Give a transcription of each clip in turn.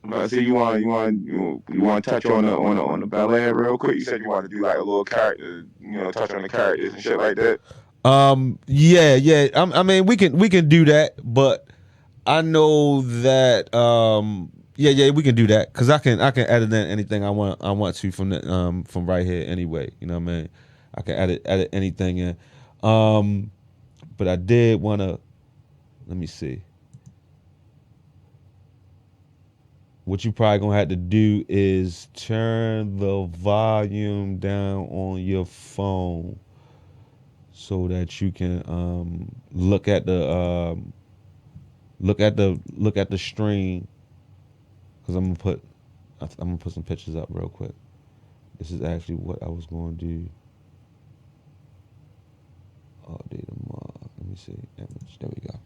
But see, you want to touch on the Bel-Air real quick. You said you want to do like a little character, touch on the characters and shit like that. Yeah. I mean, we can do that, but I know that yeah, we can do that because I can edit in anything I want to from right here anyway. You know what I mean? I can edit anything in. Um, but I did want to. Let me see. What you probably gonna have to do is turn the volume down on your phone so that you can look at the stream because I'm gonna put some pictures up real quick. This is actually what I was going to do. Oh, data mod. Let me see. Image. There we go.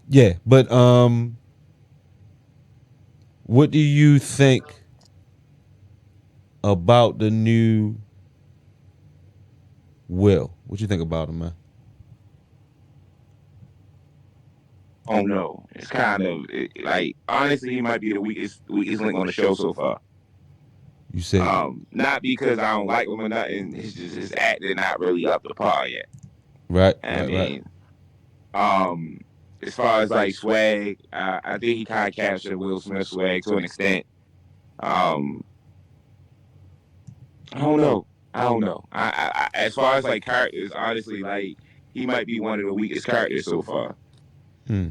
Yeah, but what do you think about the new Will? What you think about him, man? Oh no, it's kind of like honestly, he might be the weakest link on the show so far. You say Not because I don't like him or nothing. It's just his acting not really up to par yet. right, I right, right. mean, um, as far as like swag, I think he kind of captured Will Smith's swag to an extent. Um, I don't know. I don't know. As far as like characters, honestly, like he might be one of the weakest characters so far. Hmm.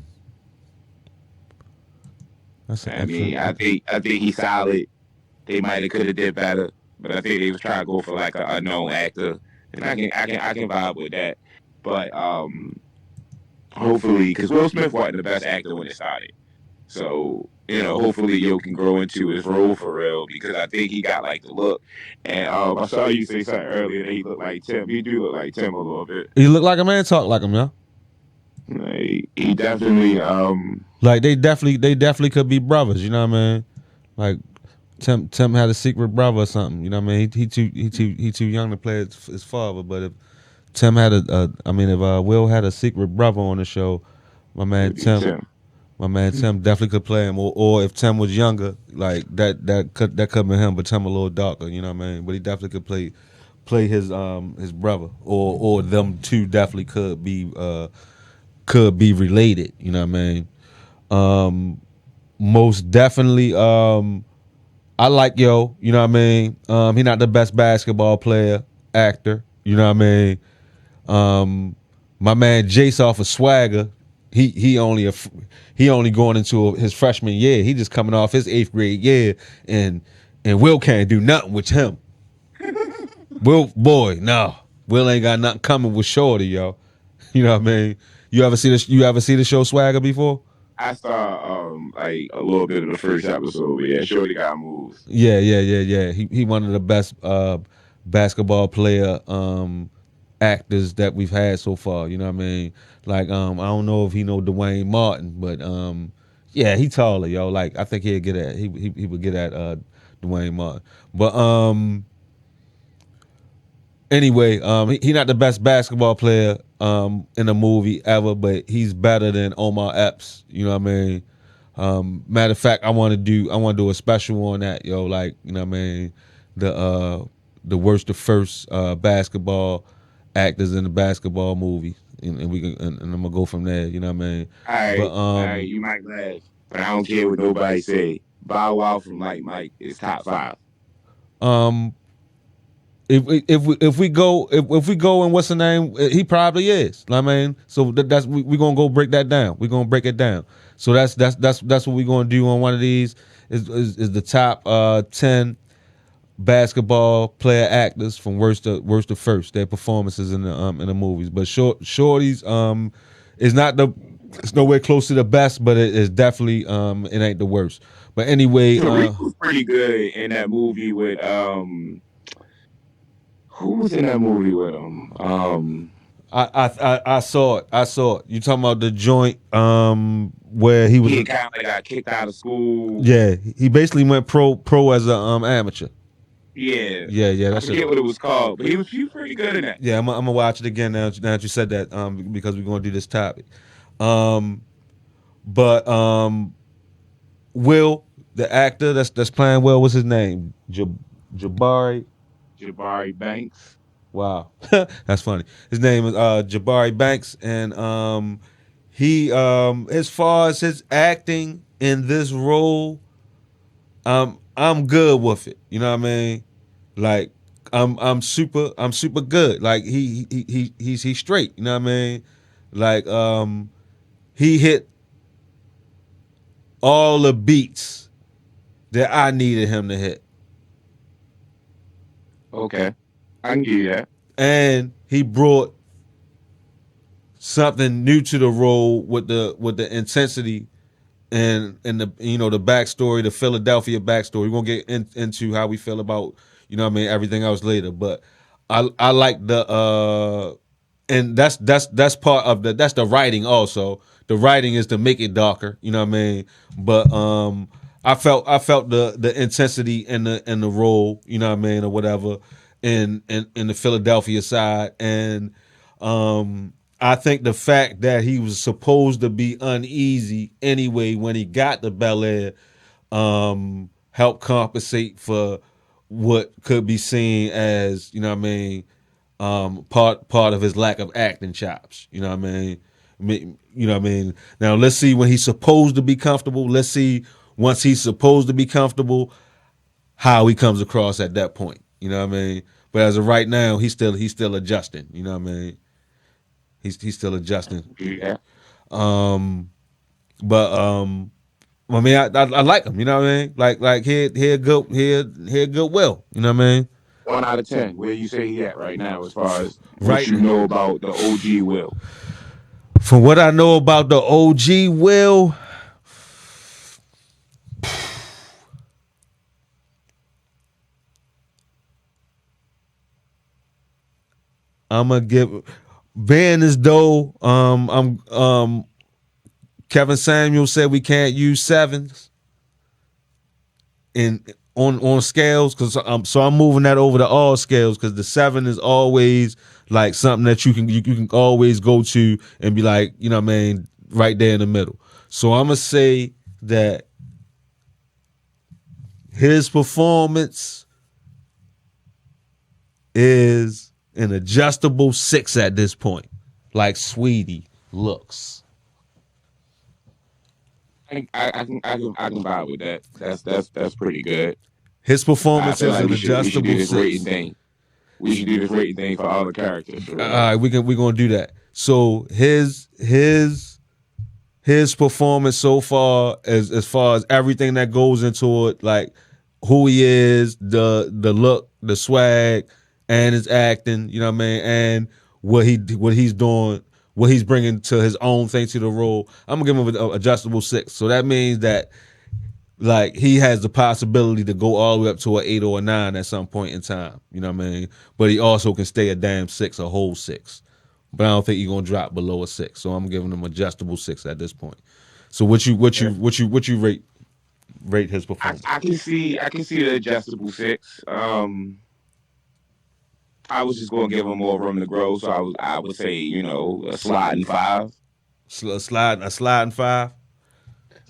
That's an I mean, excellent. I think he's solid. They might have could have did better, but I think they was trying to go for like a known actor, and I can vibe with that. But hopefully, because Will Smith wasn't the best actor when it started, so hopefully Yo can grow into his role for real because I think he got like the look. And I saw you say something earlier that he looked like Tim. He do look like Tim a little bit. He look like a man, talk like him, yeah. Like, he definitely Like they definitely could be brothers. You know what I mean? Like Tim had a secret brother or something. You know what I mean? He too young to play his father. But if Tim had I mean, if Will had a secret brother on the show, my man it'd be Tim, Tim. my man Tim definitely could play him. Or if Tim was younger, like that could be him. But Tim a little darker. You know what I mean? But he definitely could play his brother. Or them two definitely could be related. You know what I mean? Um, Most definitely. I like Yo. You know what I mean? He not the best basketball player, actor. You know what I mean? My man Jace off of Swagger. He only going into his freshman year. He just coming off his 8th grade year, and Will can't do nothing with him. Will boy, no. Will ain't got nothing coming with Shorty, yo. You know what I mean? You ever see the show Swagger before? I saw like a little bit of the first episode, but yeah, Shorty got moves. Yeah. He one of the best basketball player actors that we've had so far. You know what I mean? Like I don't know if he know Dwayne Martin, but yeah, he taller, yo. Like I think he would get at Dwayne Martin. But anyway, he not the best basketball player in a movie ever, but he's better than Omar Epps. You know what I mean? Matter of fact, I want to do a special on that, yo. Like, you know what I mean? The worst the first basketball actors in the basketball movie, and we can and I'm gonna go from there. You know what I mean? But All right, you might laugh, but I don't care what nobody say. Bow Wow from Like Mike is top five. um, if we go and what's the name, he probably is. I mean, so that's we gonna go break that down. We're gonna break it down. So that's what we're gonna do on one of these is the top 10 basketball player actors from worst to first, their performances in the movies. But Shorty's is not the it's nowhere close to the best, but it is definitely it ain't the worst. But anyway, Tariq was pretty good in that movie with who was in that movie with him? I saw it. I saw it. You talking about the joint where he was? He had kind of got kicked out of school. Yeah, he basically went pro as a amateur. Yeah, Yeah, I that's it. forget what it was called, but he was pretty good in that. Yeah, I'm gonna watch it again now. Now that you said that, because we're gonna do this topic. Um, but Will, the actor that's playing Will, what's his name? Jabari. Jabari Banks. Wow, that's funny. His name is Jabari Banks, and he as far as his acting in this role, I'm good with it. You know what I mean? Like I'm super good. Like he's straight. You know what I mean? Like he hit all the beats that I needed him to hit, Okay, I can give you that. and he brought something new to the role with the intensity and the the backstory, the Philadelphia backstory. We're gonna get into how we feel about what I mean, everything else later. But I like the and that's part of that's the writing also. The writing is to make it darker, you know what I mean? But I felt the intensity in the role, you know what I mean, or whatever, in the Philadelphia side. And I think the fact that he was supposed to be uneasy anyway when he got to Bel-Air helped compensate for what could be seen as, you know what I mean, part of his lack of acting chops. You know what I mean? You know what I mean? Now let's see when he's supposed to be comfortable. Let's see once he's supposed to be comfortable, how he comes across at that point. You know what I mean? But as of right now, he's still adjusting. You know what I mean? He's still adjusting. Yeah, Um, but I mean, I like him. You know what I mean? Like he a good Will. You know what I mean? 1 out of 10. Where you say he at right now, as far as what Right. you know about the OG Will? From what I know about the OG Will, I'm gonna give being as though I'm Kevin Samuel said we can't use sevens in on scales, because I'm moving that over to all scales, because the seven is always like something that you can always go to and be like, you know what I mean, right there in the middle. So I'm gonna say that his performance is an adjustable 6 at this point, like Sweetie looks. I can vibe with that. That's pretty good. His I performance feel is like an we should do adjustable this rating 6. thing. We should do this rating thing for all the characters for All real. right, we're gonna do that. So his performance so far as everything that goes into it, like who he is, the look, the swag, and his acting, you know what I mean, and what he's doing, what he's bringing to his own thing to the role. I'm gonna give him an adjustable 6. So that means that like he has the possibility to go all the way up to an 8 or a 9 at some point in time. You know what I mean? But he also can stay a damn 6, a whole 6. But I don't think he's gonna drop below a 6. So I'm giving him adjustable 6 at this point. So what you rate his performance? I can see the adjustable 6. I was just gonna give him more room to grow, so I would say a sliding 5. A sliding 5.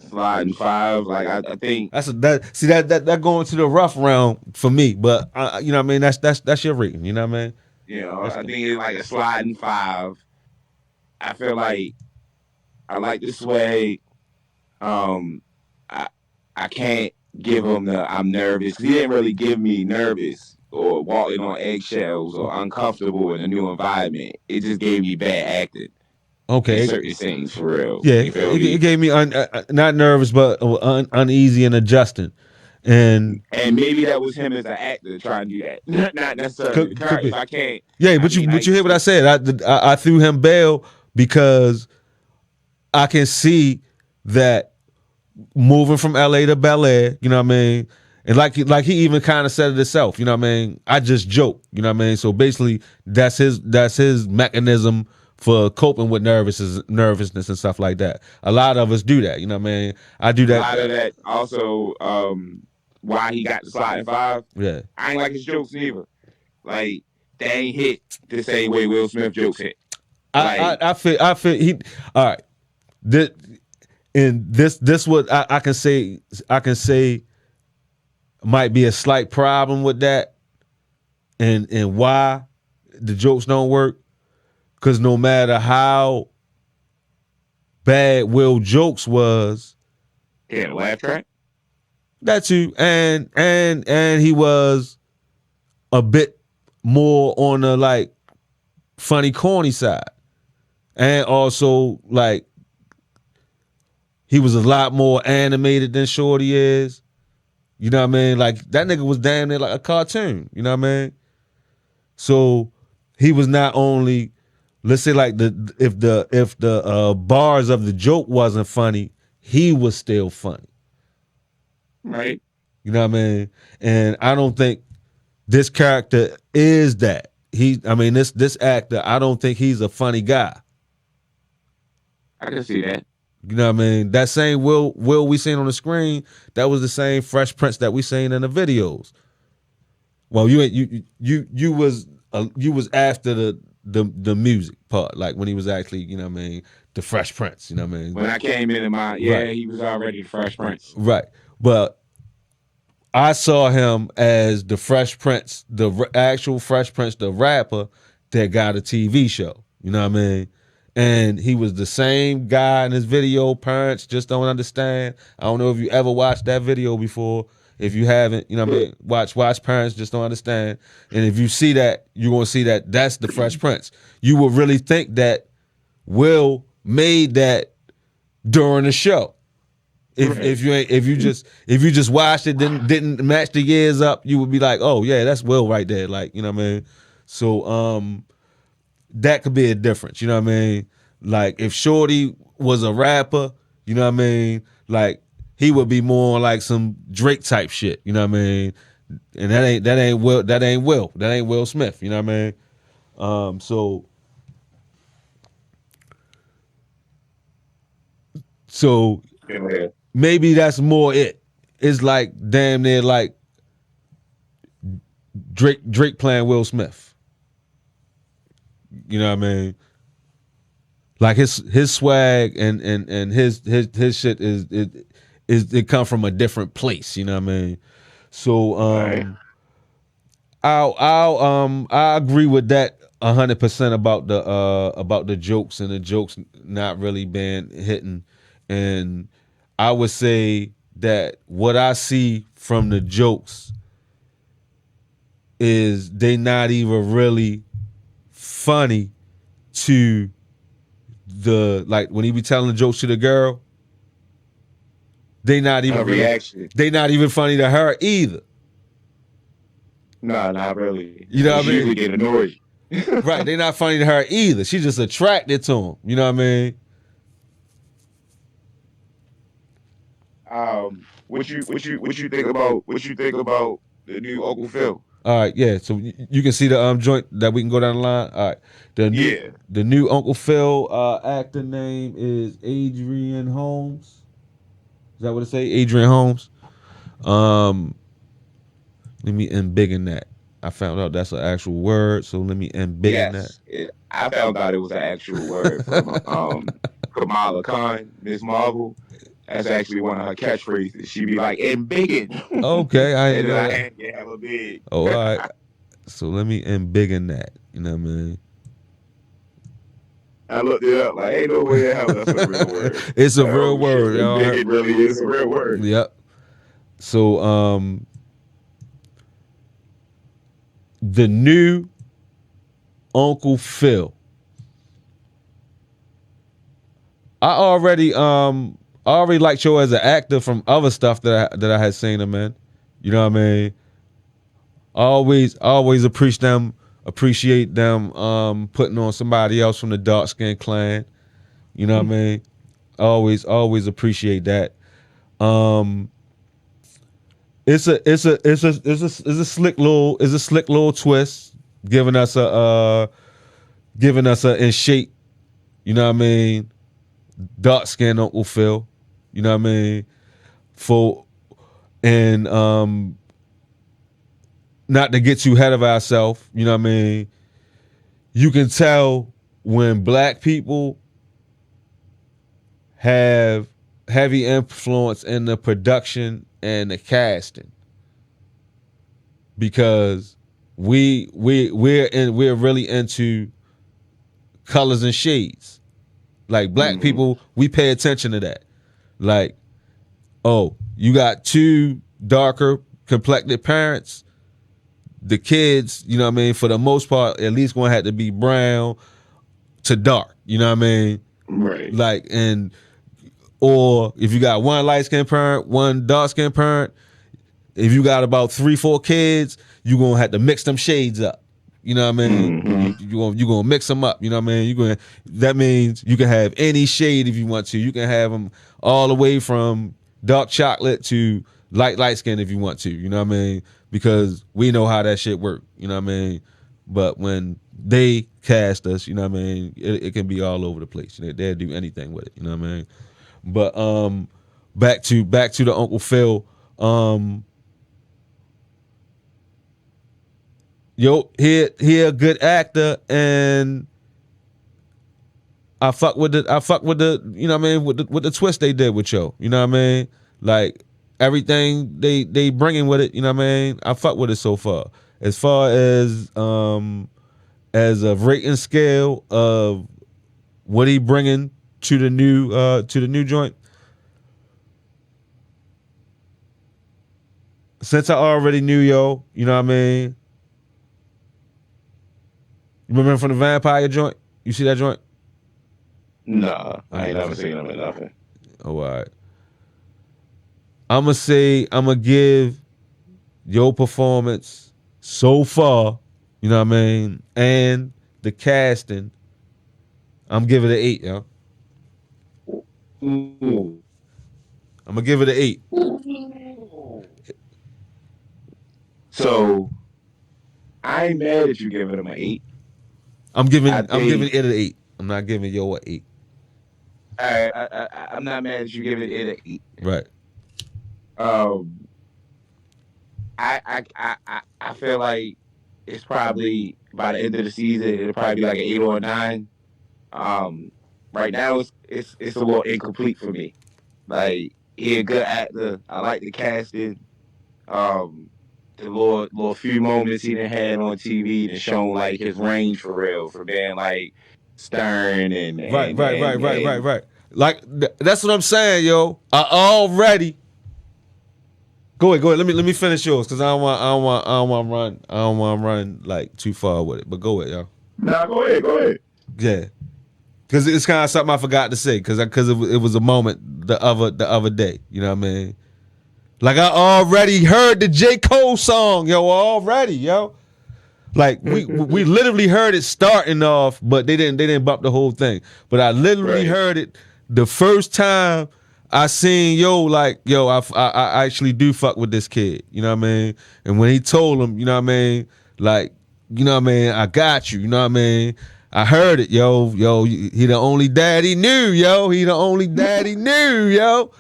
Sliding 5. Like I think That going to the rough round for me. But you know what I mean. That's your rating. You know what I mean. I think it's like a sliding 5. I feel like I like the swag. Um, I I can't give him the I'm nervous, 'cause he didn't really give me nervous or walking on eggshells or uncomfortable in a new environment. It just gave me bad acting in Okay. certain scenes for real. Yeah, You feel it me? gave me not nervous, but uneasy and adjusting, and And maybe that was him as an actor trying to do that, not necessarily the could character. If be. I can't, Yeah, I mean, but I you hear what I said? I threw him bail because I can see that moving from LA to Bel Air, you know what I mean? And like he even kind of said it himself, you know what I mean? I just joke, you know what I mean? So basically that's his mechanism for coping with nervousness and stuff like that. A lot of us do that, you know what I mean? I do a that. lot of that also why he got the sliding five. Yeah. I ain't like his jokes neither. Like they ain't hit the same way Will Smith jokes hit. Like I feel he all right. This, and this what I can say might be a slight problem with that, and why the jokes don't work, because no matter how bad Will jokes was, he had a laugh track. that too, and he was a bit more on the like funny corny side, and also like he was a lot more animated than Shorty is. You know what I mean? Like that nigga was damn near like a cartoon. You know what I mean? So he was not only, let's say like if the bars of the joke wasn't funny, he was still funny. Right. You know what I mean? And I don't think this character is that. This actor, I don't think he's a funny guy. I can see that. You know what I mean? That same Will we seen on the screen, that was the same Fresh Prince that we seen in the videos. Well, you was after the music part, like when he was actually, you know what I mean, the Fresh Prince, you know what I mean? When I came in mind, he was already the Fresh Prince. Right. But I saw him as the Fresh Prince, the actual Fresh Prince, the rapper that got a TV show. You know what I mean? And he was the same guy in his video. Parents just don't understand. I don't know if you ever watched that video before. If you haven't, you know what I mean? Watch Parents Just Don't Understand. And if you see that, you're going to see that that's the Fresh Prince. You would really think that Will made that during the show. If you just watched it, didn't match the years up, you would be like, oh yeah, that's Will right there. Like, you know what I mean? So that could be a difference, you know what I mean? Like if Shorty was a rapper, you know what I mean? Like he would be more on like some Drake type shit, you know what I mean? And that ain't Will Smith, you know what I mean? So maybe that's more it. It's like damn near like Drake playing Will Smith. You know what I mean? Like his swag and his shit is it come from a different place. You know what I mean? So I agree with that 100% about the jokes and the jokes not really being hitting, and I would say that what I see from the jokes is they not even really funny to the, like when he be telling the jokes to the girl, they not even reaction. They not even funny to her either. No, not really. You know what I mean? Usually get annoyed. Right, they not funny to her either. She just attracted to him. You know what I mean? What you think about the new Uncle Phil? All right, yeah. So you can see the joint that we can go down the line. All right, the new Uncle Phil actor name is Adrian Holmes. Is that what it say? Adrian Holmes. Let me embiggen that. I found out that's an actual word, so let me embiggen that. I found out it was an actual word from Kamala Khan, Miss Marvel. That's actually one of her catchphrases. She be like, embiggen. Okay, I ain't and know then that. I have a big. Oh, all right. So let me embiggen that. You know what I mean? I looked it up. Like, ain't no way the hell that's a real word. It's a real word. Embiggen really is a real word. Yep. So the new Uncle Phil. I already liked you as an actor from other stuff that I had seen him in. You know what I mean? Always appreciate them putting on somebody else from the dark skin clan. You know what I mean? Always appreciate that. It's a slick little twist, giving us a in shape, you know what I mean, dark skinned Uncle Phil. You know what I mean? And not to get too ahead of ourselves, you know what I mean? You can tell when black people have heavy influence in the production and the casting because we're really into colors and shades. Like black Mm-hmm. people, we pay attention to that. Like, oh, you got two darker complected parents. The kids, you know what I mean, for the most part, at least gonna have to be brown to dark. You know what I mean? Right. Like, and or if you got one light skinned parent, one dark skinned parent, if you got about 3, 4 kids, you gonna have to mix them shades up. You know what I mean? Mm-hmm. You gonna mix them up. You know what I mean? You gonna that means you can have any shade if you want to. You can have them all the way from dark chocolate to light skin if you want to. You know what I mean? Because we know how that shit work. You know what I mean? But when they cast us, you know what I mean, it can be all over the place. They'll do anything with it. You know what I mean? But back to the Uncle Phil. He a good actor, and I fuck with the you know what I mean with the twist they did with yo. You know what I mean? Like everything they bringing with it. You know what I mean? I fuck with it so far. As far as a rating scale of what he bringing to the new joint. Since I already knew yo, you know what I mean? You remember him from the vampire joint? You see that joint? Nah, I ain't never seen him in nothing. Oh, all right. I'ma give your performance so far, you know what I mean, and the casting, I'm giving it an 8, yo. Ooh. I'm gonna give it an 8. So I ain't mad at you giving him an 8. I'm I giving think it an 8. I'm not giving yo an 8. I'm not mad at you giving it an 8. Right. Um, I feel like it's probably by the end of the season it'll probably be like an 8 or a 9. Um, right now it's a little incomplete for me. Like he a good actor. I like the casting. Um, the little few moments he done had on TV and shown like his range for real, for being like stern and Right, and right, right, and right, right, and right. Like that's what I'm saying, yo. I already go ahead. Let me finish yours because I don't want to run like too far with it. But go ahead, yo. Nah, go ahead, go ahead. Yeah. Because it's kind of something I forgot to say because it was a moment the other day. You know what I mean? Like I already heard the J. Cole song, yo, already, yo. Like we literally heard it starting off, but they didn't bump the whole thing. But I literally Right. heard it the first time I seen I actually do fuck with this kid. You know what I mean? And when he told him, you know what I mean, like, you know what I mean, I got you, you know what I mean? I heard it, yo, he the only dad he knew, yo. He the only dad he knew, yo.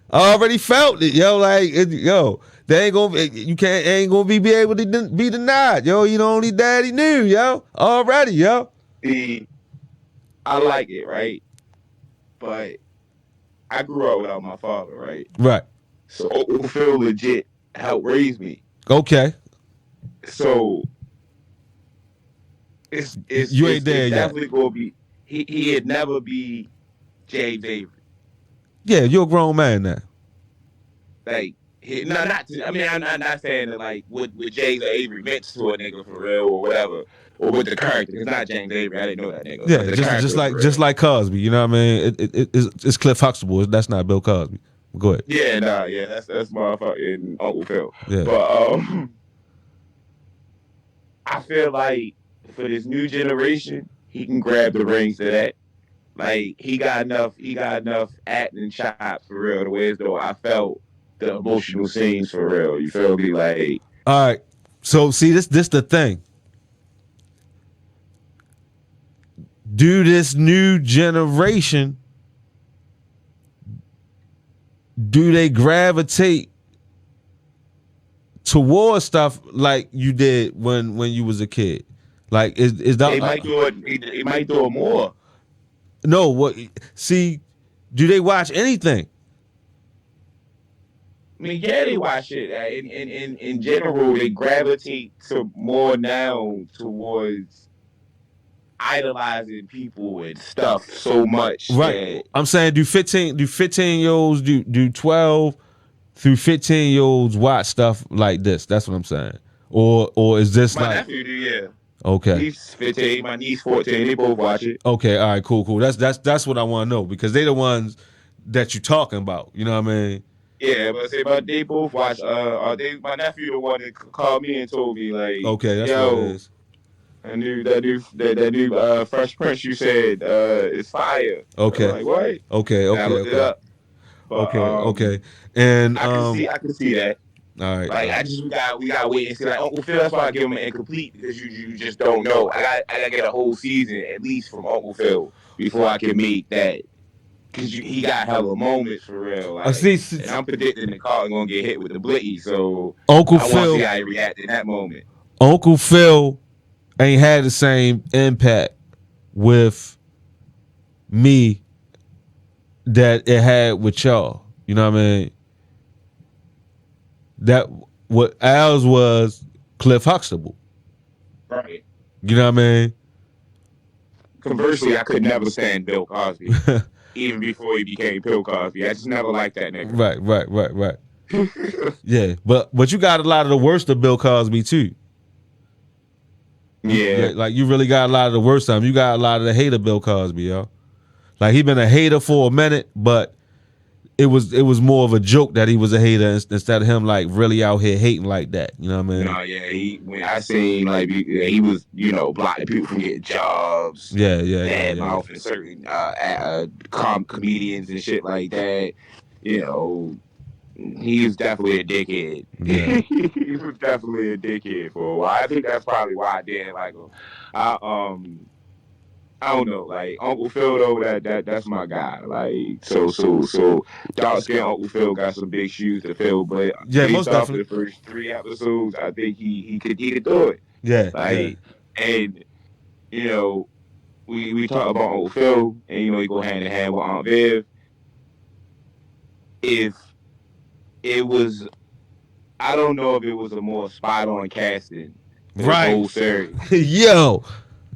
I already felt it, yo. Like, yo, they ain't gonna, you can't, ain't gonna be able to be denied, yo. You the only daddy knew, yo. Already, yo. See, I like it, right? But I grew up without my father, right? Right. So Uncle Phil legit helped raise me. Okay. So it's it's You it's, ain't there it's yet. definitely gonna be he'd never be James Avery. Yeah, you're a grown man now. Like no, not to, I mean I'm not saying that like what James Avery meant to a nigga for real or whatever. Or with the character. It's not James Avery. I didn't know that nigga. But Yeah, the character for just real. like Cosby. You know what I mean? It's Cliff Huxtable. That's not Bill Cosby. Go ahead. Yeah, nah, yeah, that's motherfucking Uncle Phil. Yeah. But I feel like for this new generation, he can grab the reins to that. Like he got enough acting chops for real. The ways though I felt the emotional scenes for real. You feel me? Like All right. So see this the thing. Do this new generation, do they gravitate towards stuff like you did when you was a kid? Like is that They might do it. They might do it more. no? What see? Do they watch anything? I mean, yeah, they watch it. In general, they gravitate to more now towards idolizing people and stuff so much Right. that I'm saying do 15 year olds do 12 through 15 year olds watch stuff like this? That's what I'm saying. Or is this my like nephew do. Yeah, okay? he's 15. My niece 14. They both watch it. Okay, all right, cool. That's what I want to know because they the ones that you talking about. You know what I mean? Yeah, but they both watch. My nephew the one that called me and told me like, Okay, that's what it yo, is. that new Fresh Prince you said is fire. I'm Okay, like, what? okay, And I okay, looked it okay, up. But okay. And I can see that. all right, Like I just we got to wait and see. Like Uncle Phil, that's why I give him an incomplete because you just don't know. I got to get a whole season at least from Uncle Phil before I can make that. Because he got hella moments for real. Like, see, and I'm predicting the car gonna get hit with the blicky, so Uncle I want to see Phil, how he react in that moment. Uncle Phil ain't had the same impact with me that it had with y'all. You know what I mean? That what Al's was Cliff Huxtable. Right. You know what I mean? Conversely, I could never stand Bill Cosby, even before he became Bill Cosby. I just never liked that nigga. Right. Yeah, but you got a lot of the worst of Bill Cosby too. Yeah. Like you really got a lot of the worst of him. You got a lot of the hate of Bill Cosby, yo. Like he been a hater for a minute, but it was more of a joke that he was a hater instead of him like really out here hating like that. You know what I mean? No, yeah. When I seen like he was, blocking people from getting jobs. Bad mouth and certain comedians and shit like that. He was definitely a dickhead. Yeah. He was definitely a dickhead for a while. I think that's probably why I didn't like him. I don't know, like Uncle Phil though, that's my guy. Like so dark skinned Uncle Phil got some big shoes to fill, but Yeah, based most off of definitely. the first 3 episodes, I think he could do it. Yeah. Like and we talk about Uncle Phil and he go hand in hand with Aunt Viv. If it was I don't know if it was a more spot on casting for this Right. whole series Yo,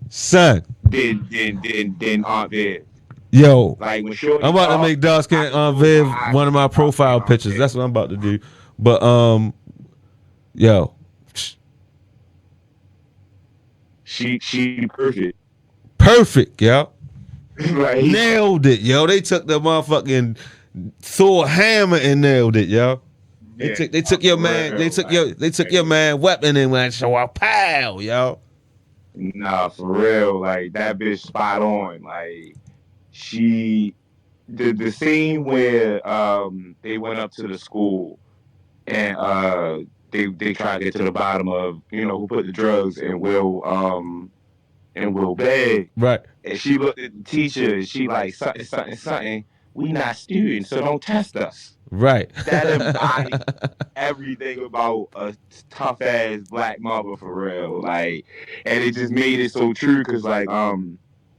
son. than Aunt Viv. Yo, Like when Shorty I'm about to talk, make dark skin I can close Viv my eyes one of and my see dark skin profile Aunt pictures. Viv. That's what I'm about to do. But yo, she perfect, yo. like Nailed it, yo. They took the motherfucking Thor hammer and nailed it, yo. They took your man. They took your man weapon and went so pow, yo. Nah, for real. Like that bitch spot on. Like the scene where they went up to the school and they tried to get to the bottom of who put the drugs in Will bag. Right. And she looked at the teacher and she like something. We not students, so don't test us. Right. That embodied everything about a tough ass black mother for real. Like, and it just made it so true because like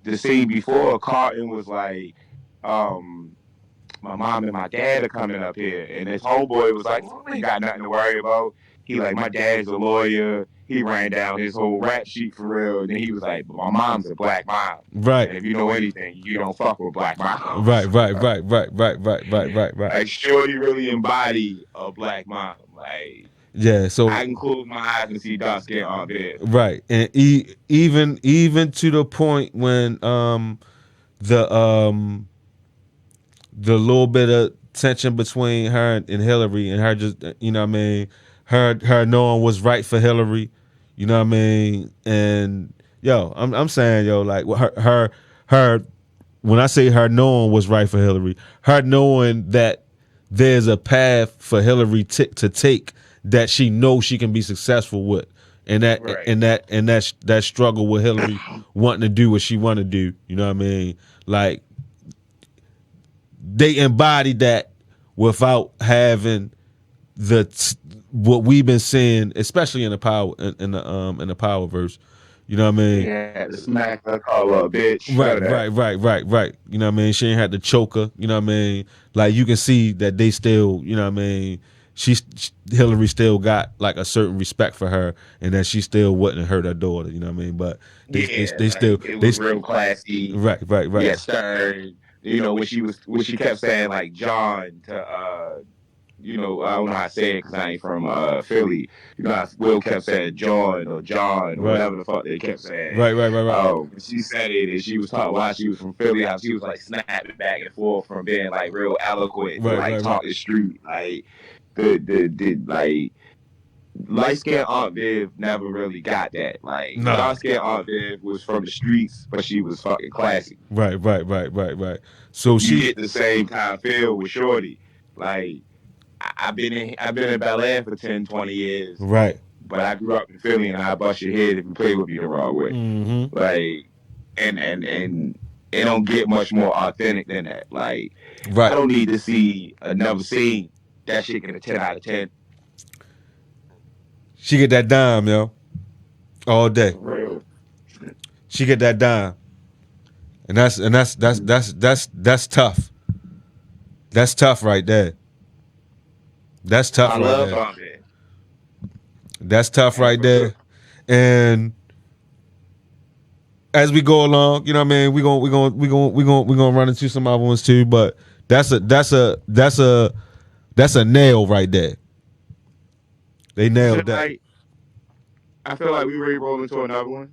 the scene before Carton was like my mom and my dad are coming up here, and his homeboy was like, we ain't got nothing to worry about. He like, my dad's a lawyer. He ran down his whole rap sheet for real. And then he was like, but my mom's a black mom. Right. And if you know anything, you don't fuck with black moms. Right. Like Shorty really embodied a black mom. Like yeah, so I can close my eyes and see dark skin on there. Right, and even to the point when the little bit of tension between her and Hillary and her just what I mean her knowing what's right for Hillary, you know what I mean, and yo I'm saying yo like her when I say her knowing what's right for Hillary, her knowing that there's a path for Hillary to take that she knows she can be successful with, and that Right. and that struggle with Hillary wanting to do what she want to do. You know what I mean? Like they embodied that without having the what we've been seeing, especially in the power in the power verse. You know what I mean? Yeah, the smack her, call her a bitch. None Right, of that. right. You know what I mean? She ain't had to choke her. You know what I mean? Like you can see that they still, you know what I mean? Hillary still got like a certain respect for her, and that she still wouldn't hurt her daughter. You know what I mean? But Yeah, they still like it they was real classy. right. Yeah, stern. You know, when she kept saying like John to I don't know how to say it because I ain't from Philly. You know how Will kept saying John or Right. whatever the fuck they kept saying. Right. She said it and she was talking while she was from Philly, how she was like snapping back and forth from being like real eloquent to like Right. talking street. Like the like light skinned Aunt Viv never really got that. Like Nah. dark skinned Aunt Viv was from the streets, but she was fucking classy. Right. So You she get the same kind of feel with Shorty. Like I've been in Bel-Air for 10, 20 years, right. but I grew up in Philly and I bust your head if you play with me the wrong way. Mm-hmm. Like and it don't get much more authentic than that. Like I Right. don't need to see another scene. That shit get a 10 out of 10. She get that dime, yo, all day. For real. She get that dime, and that's tough. That's tough right there. That's tough I right love there. Aunt Viv. That's tough And right for sure. there. And as we go along, you know what I mean, we gonna run into some other ones too, but that's a nail right there. They nailed that. Tonight, I feel like we ready to roll into another one.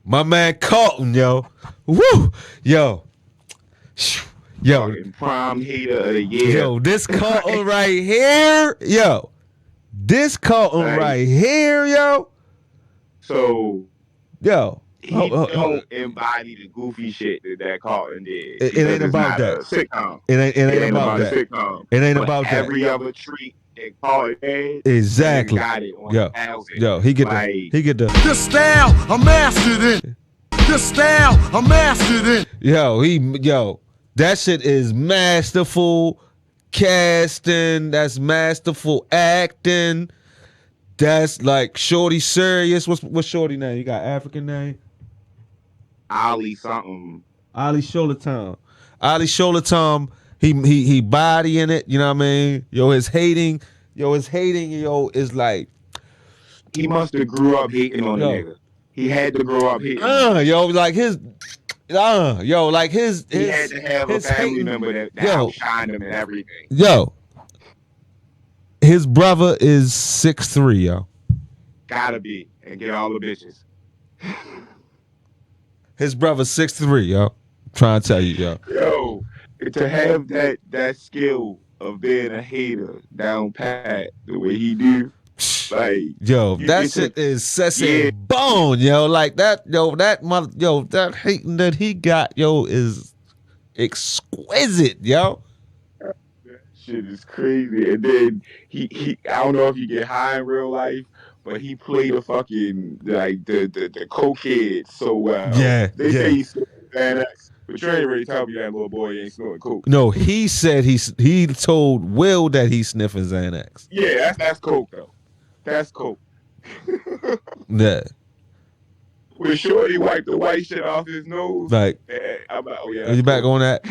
My man Carlton, yo. Woo! Yo. Yo. Fucking prime hater of the year. Yo, this Carlton right here, yo. This Carlton Like, right here, yo. So Yo. he don't embody the goofy shit that Carlton did. It because ain't it's about not that. a sitcom. It ain't It ain't about a that. sitcom. It ain't But about that. every other treat that Carlton had, Exactly. got it on Yo. 1,000. Yo, he get Like, the This style, I'm mastered in. This style, I'm mastered in. yo, that shit is masterful casting, that's masterful acting. That's like Shorty serious. What's Shorty name? You got African name? Ali something. Ali Sholatom. Ali Sholatom, he bodying it, you know what I mean? His hating, is like He must have grew up hating on the Yo. nigga. He had to grow up hating. like his like his He had to have a his family hating- member that Yo. outshined him and everything. Yo. His brother is 6'3", yo. Gotta be. And get all the bitches. His brother's 6'3", yo. I'm trying to tell you, yo. Yo, to have that skill of being a hater down pat the way he do, like Yo, you that get shit to- is sesame Yeah. bone, yo. Like that, that hating that he got, yo, is exquisite, yo. shit is crazy. And then he I don't know if he get high in real life, but he played a fucking like the cokehead so well. Yeah, They yeah. say he's snorting Xanax, but you ain't really tell me that little boy ain't snorting coke. No, he said he told Will that he's sniffing Xanax. Yeah, that's coke though. That's coke. Yeah, When Shorty wiped the white shit off his nose, like, I'm like, oh yeah. are you back on that?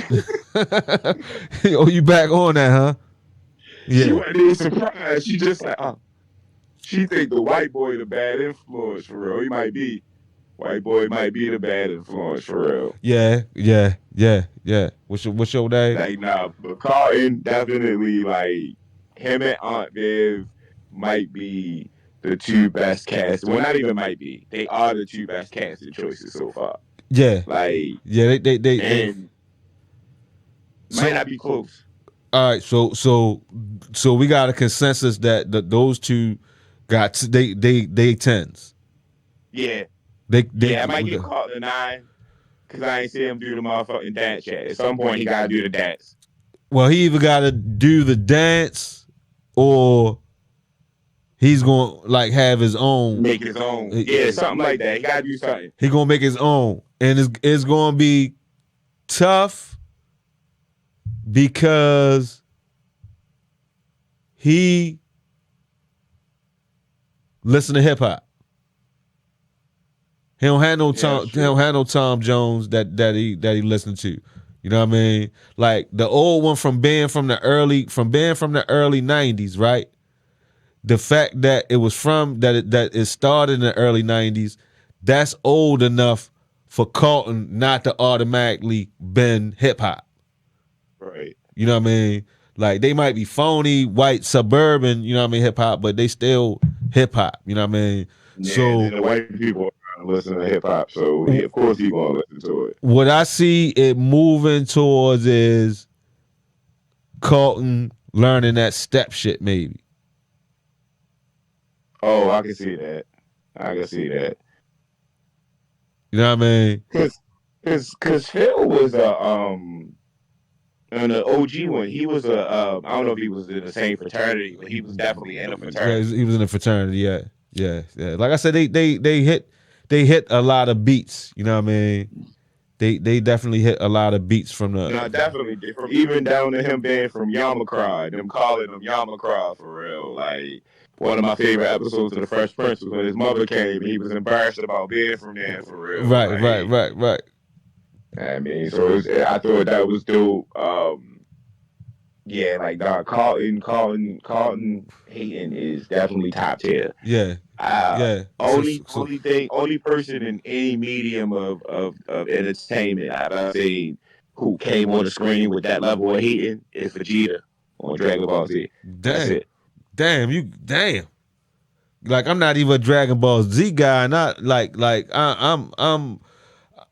Oh, you back on that, huh? She Yeah, wasn't even surprised. She just like, she think the white boy the bad influence for real. He might be. White boy might be the bad influence for real. yeah. What's your name? Like, nah, but Carlton definitely, like, him and Aunt Viv might be the two best cast. Well, not even might be. They are the two best casting choices so far. Yeah, Like, yeah. They and might not be close. All right, so we got a consensus that those two got they tens. Yeah. They Yeah, I might get Carlton a 9 because I ain't see him do the motherfucking dance yet. At some point, he got to do the dance. Well, he either got to do the dance or he's going to like have his own. Make his own. Yeah, something like that. He got to do something. He going to make his own, and it's going to be tough. because he listened to hip hop. He don't have no Yeah, Tom. that's He don't true. have no Tom Jones that he listened to. You know what I mean? Like the old one from being from the early '90s, right? The fact that it was from that it started in the early '90s, that's old enough for Carlton not to automatically bend hip hop. Right. You know what I mean? Like they might be phony white suburban, you know what I mean, hip hop, but they still hip hop. You know what I mean? Yeah, and then So the white people are trying to listen to hip hop, so of course he gonna listen to it. what I see it moving towards is Carlton learning that step shit, maybe. Oh, I can see that. I can see that. You know what I mean? Cause Phil was a and the OG one. He was a I don't know if he was in the same fraternity, but he was definitely in a Yeah, fraternity. he was in a fraternity. Yeah, yeah. Like I said, they hit a lot of beats. You know what I mean? They definitely hit a lot of beats from the. No, definitely from even down to him being from Yamakra, them calling him Yamakra for real. Like one of my favorite episodes of The Fresh Prince was when his mother came and he was embarrassed about being from there for real. Right, right, Like right, right. I mean, so I thought that was dope. Yeah, like dog, Carlton Hayden is definitely top tier. Yeah, yeah. Only person in any medium of entertainment I've seen who came on the screen with that level of hating is Vegeta on Dragon Ball Z. That's Damn, it. damn. Like I'm not even a Dragon Ball Z guy. Not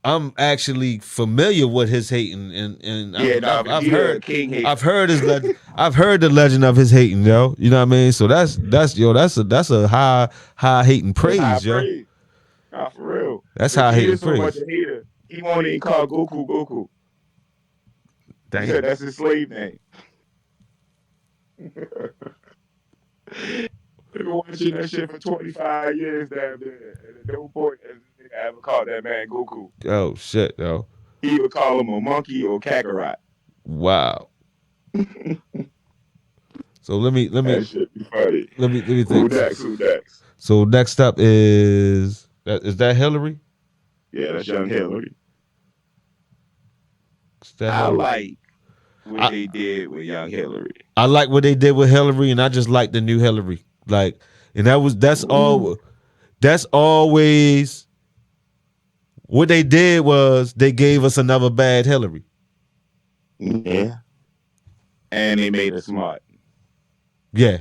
I'm actually familiar with his hating, and Yeah, nah, I've Vegeta heard King hater. I've heard his legend. I've heard the legend of his hating, yo. You know what I mean? So that's a high hating That's high praise, yo. praise. Nah, for real. That's high hating Vegeta's so much praise. a hater. He won't even call Goku Goku. He said Damn. that's his slave name. They've been watching that shit for 25 years. Damn, at no point has this nigga ever called that man Goku. Oh shit, yo. He would call him a monkey or Kakarot. Wow. So let me That shit be funny. let me Who think. next? Who next? So next up is that Hillary? Yeah, that's young Hillary. Is that I Hillary? like what I- they did with young Hillary. I like what they did with Hillary, and I just like the new Hillary. Like, and that's all. That's always what they did was they gave us another bad Hillary. Yeah. And they made it smart. Yeah,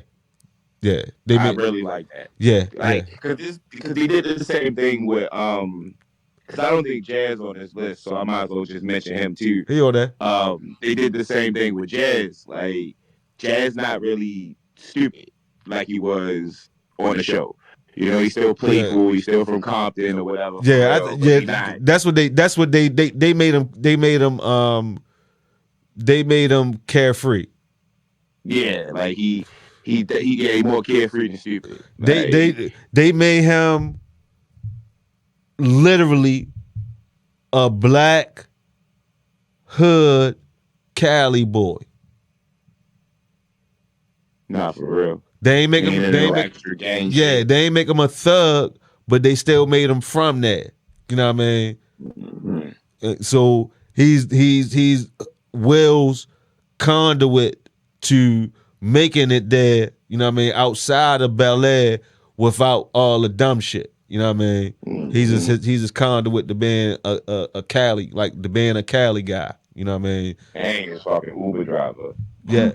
yeah. I really like that. yeah, Like, because they did the same thing with because I don't think Jazz on this list, so I might as well just mention him too. yeah. You that? They did the same thing with Jazz. Like Jazz not really stupid like he was on the show. You know, he's still playful. He's still from Compton or whatever. Yeah, for real, but he not. that's what they made him. They made him carefree. Yeah, like he more carefree than stupid. Like, They made him literally a black hood Cali boy. nah, for real. They ain't make him. Ain't They no ain't make, extra gang yeah, shit. they ain't make him a thug, but they still made him from there. You know what I mean? Mm-hmm. So he's Will's conduit to making it there. You know what I mean? Outside of Bel-Air without all the dumb shit. You know what I mean? Mm-hmm. He's his conduit to being a Cali, like to being a Cali guy. You know what I mean? And his fucking Uber driver. Yeah.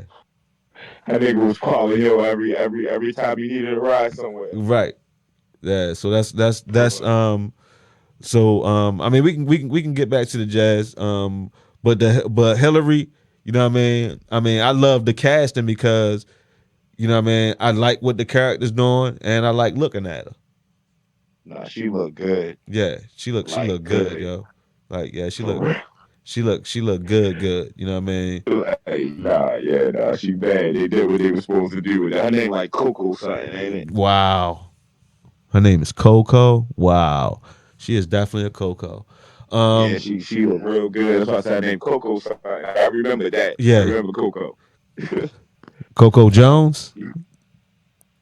That nigga was calling him every time he needed a ride somewhere. Right. Yeah. So that's so I mean we can get back to the Jazz. But Hillary, you know what I mean? I love the casting because, you know what I mean, I like what the character's doing and I like looking at her. Nah, she looked good. Yeah, she look Like, good, good. yo. Like, yeah, she For look real. good. You know what I mean? Nah, she bad. They did what they were supposed to do with that. Her name like Coco something, ain't it? Wow. Her name is Coco. Wow. She is definitely a Coco. Yeah, she looked real good. That's why I said her name Coco. So I remember that. I Yeah, remember Coco. Coco Jones.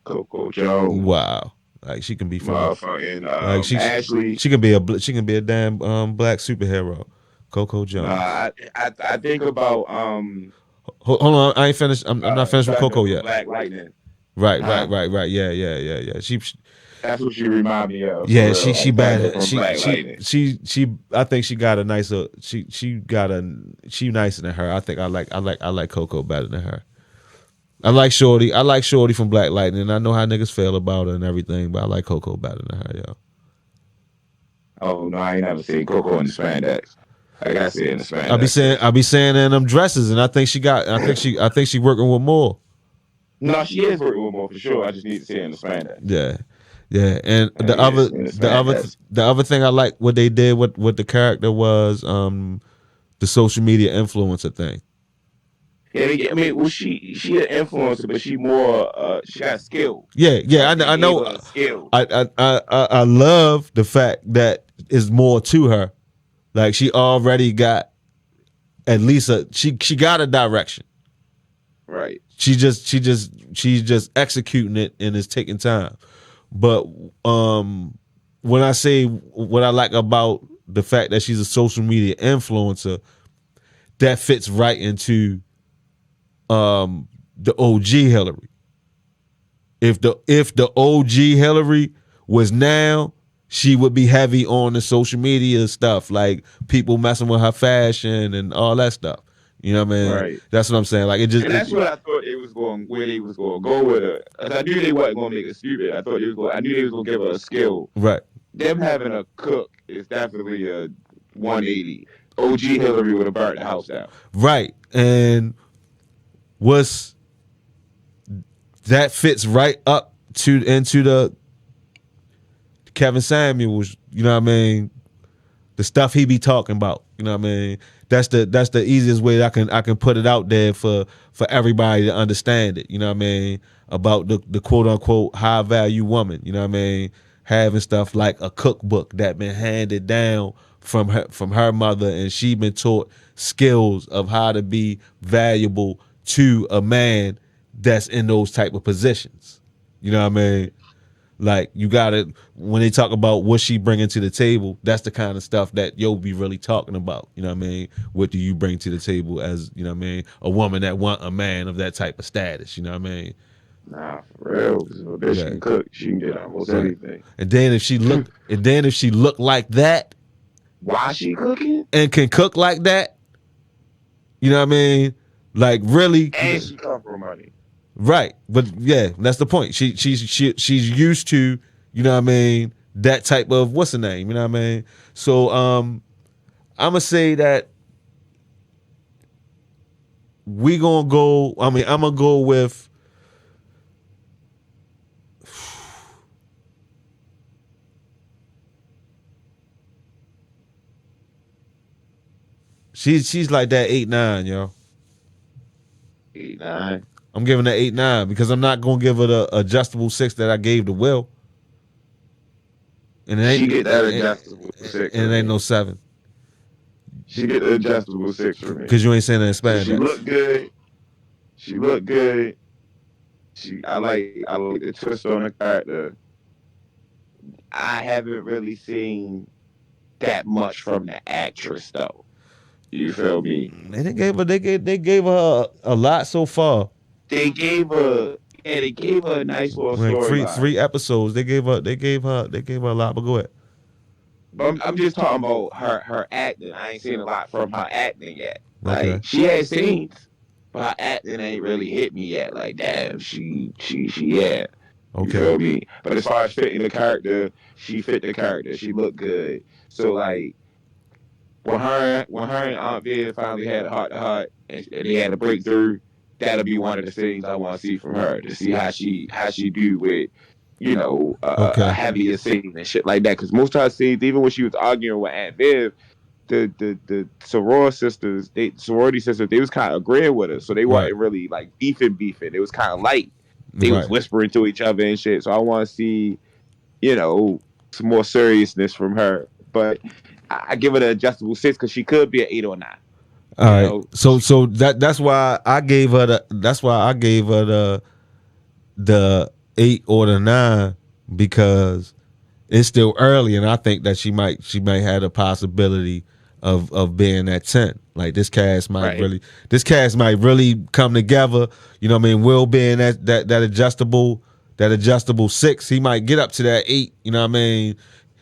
Coco Jones, Wow, like she can be from a motherfucking like Ashley. she can be a damn black superhero. Coco Jones. I think about Hold on, I ain't finished. I'm not finished with Thunder Coco from yet. Black Lightning. Right, Huh? Yeah. That's what she remind me of for Yeah, real. she Like Thunder bad. from Black Lightning. She. I think she got a nicer. She nicer than her. I think I like Coco better than her. I like Shorty. I like Shorty from Black Lightning. I know how niggas feel about her and everything, but I like Coco better than her, yo. Oh no, I ain't never seen Coco in the spandex. I gotta see it in the I be spandex. saying in them dresses, and I think I think she working with more. No, she is working with more for sure. I just need to see it in the spandex. Yeah, yeah. And Yeah, in the spandex. the other thing I like what they did with the character was the social media influencer thing. Yeah, I mean, well, she an influencer, but she more she got skill. Yeah. Like they I gave know. her a skill. I love the fact that is more to her. Like she already got at least she got a direction. Right. She's just executing it and it's taking time. But when I say what I like about the fact that she's a social media influencer, that fits right into the OG Hillary. If the OG Hillary was now, she would be heavy on the social media stuff, like people messing with her fashion and all that stuff. You know what I mean? Right. That's what I'm saying. Like it just And that's what I thought they was going where they was going to go with her. 'Cause I knew they wasn't going to make it stupid. I knew they was going to give her a skill. right. Them having a cook is definitely a 180. OG Hillary would have burnt the house down. Right. And what's that fits right up to into the Kevin Samuels, you know what I mean? The stuff he be talking about, you know what I mean? That's the easiest way that I can put it out there for everybody to understand it, you know what I mean? About the quote unquote high value woman, you know what I mean? Having stuff like a cookbook that been handed down from her mother, and she been taught skills of how to be valuable to a man that's in those type of positions. You know what I mean? Like you gotta, when they talk about what she bringing to the table, that's the kind of stuff that yo be really talking about. You know what I mean? What do you bring to the table as, you know what I mean, a woman that want a man of that type of status? You know what I mean? Nah, for real. Because if a bitch can cook, she can get almost anything. And then if she look like that, Why she cooking? and can cook like that, you know what I mean? Like really, And she come from money. right? But yeah, that's the point. She's used to, you know what I mean, that type of what's the name? You know what I mean? So I'm gonna say that we gonna go. I mean, I'm gonna go with. She's like that 8-9, yo. 8-9. I'm giving that 8-9 because I'm not gonna give her the adjustable 6 that I gave to Will. And it ain't, She get that adjustable 6. and it ain't no 7 She get the adjustable 6 for me. because you ain't saying that in Spanish. She look good. She look good. I like the twist on the character. I haven't really seen that much from the actress though. You feel me? They gave her a lot so far. They gave her a nice little Like storyline. three episodes. They gave her a lot. But go ahead. But I'm just talking about her acting. I ain't seen a lot from her acting yet. Okay. Like she has scenes, but her acting ain't really hit me yet. Like damn, she yeah. You Okay. feel me? But as far as fitting the character, she fit the character. She looked good. So like when her and Aunt Viv finally had a heart to heart and they had a breakthrough, that'll be one of the things I want to see from her, to see how she do with, you know, a heavier scene and shit like that. Because most of her scenes, even when she was arguing with Aunt Viv, the sorority sisters, they was kind of agreeing with her, so they wasn't really like beefing. It was kind of light. They was whispering to each other and shit. So I want to see, you know, some more seriousness from her. But I give it an adjustable 6 because she could be an 8 or 9. All right. So that's why I gave her the 8 or the 9 because it's still early, and I think that she might have a possibility of being at 10. Like this cast might really come together. You know what I mean? Will being that adjustable 6, he might get up to that 8. You know what I mean?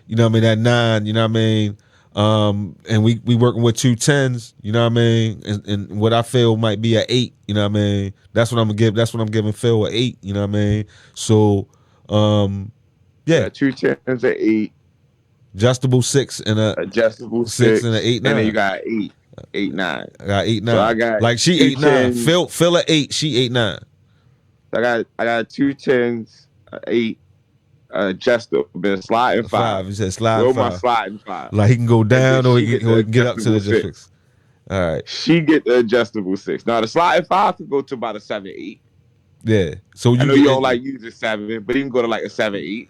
That 9. You know what I mean? And we working with 2 10s. You know what I mean? And what I feel might be an 8. You know what I mean? That's what I'm giving Phil an 8. You know what I mean? So, yeah, 2 10s, an 8. Adjustable 6 and a adjustable 6 and an 8 9. And then you got 8 9. I got 8 9. So I got like she 8 9. Phil an 8. She 8 9. I got 2 10s, 8. Adjustable, been sliding 5. He said sliding 5. My sliding 5. Like he can go down or he can get up to the adjustable 6. All right. She get the adjustable 6. Now the sliding 5 could go to about a 7 8. Yeah. So I know you don't like using 7, but you can go to like a 7 8.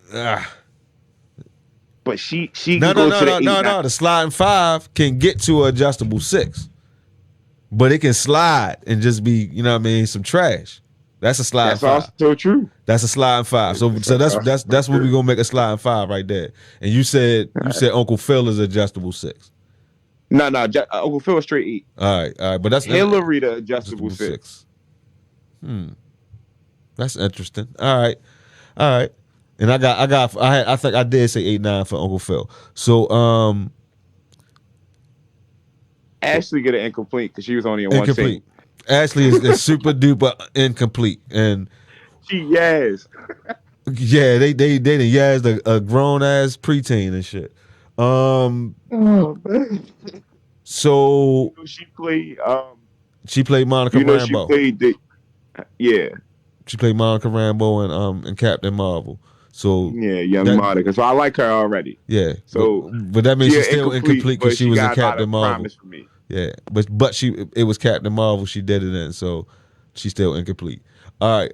But she can go to the 8. No. The sliding 5 can get to an adjustable 6, but it can slide and just be, you know what I mean, some trash. That's a sliding 5. That's also true. That's a sliding 5. So that's what we're gonna make a sliding 5 right there. And you said Uncle Phil is adjustable 6. No, Uncle Phil is straight 8. All right. But that's Hillary the adjustable 6. That's interesting. All right. And I think I did say 8 9 for Uncle Phil. So Ashley get an incomplete because she was only in one scene. Ashley is super duper incomplete, and yes. Yeah, they didn't yazzed a grown ass preteen and shit. So she played Monica Rambeau. She played Monica Rambeau and Captain Marvel. So young Monica. So I like her already. Yeah. So but that means she's still incomplete because she was in Captain Marvel. For me. Yeah, but it was Captain Marvel she did it in, so she's still incomplete. All right,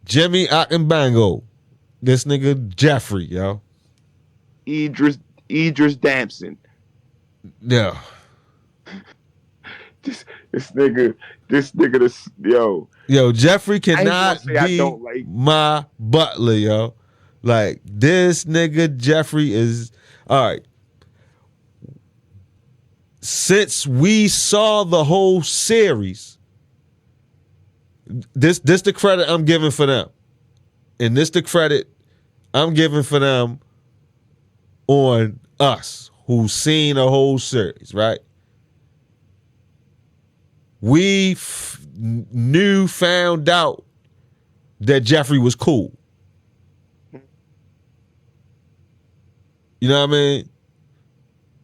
Jimmy Akinbango, this nigga Jeffrey, yo. Idris Damson. Yeah. This nigga, Yo, Jeffrey cannot be my butler, yo. Like this nigga Jeffrey is all right. Since we saw the whole series, this the credit I'm giving for them. And this the credit I'm giving for them on us who've seen a whole series, right? We found out that Jeffrey was cool. You know what I mean?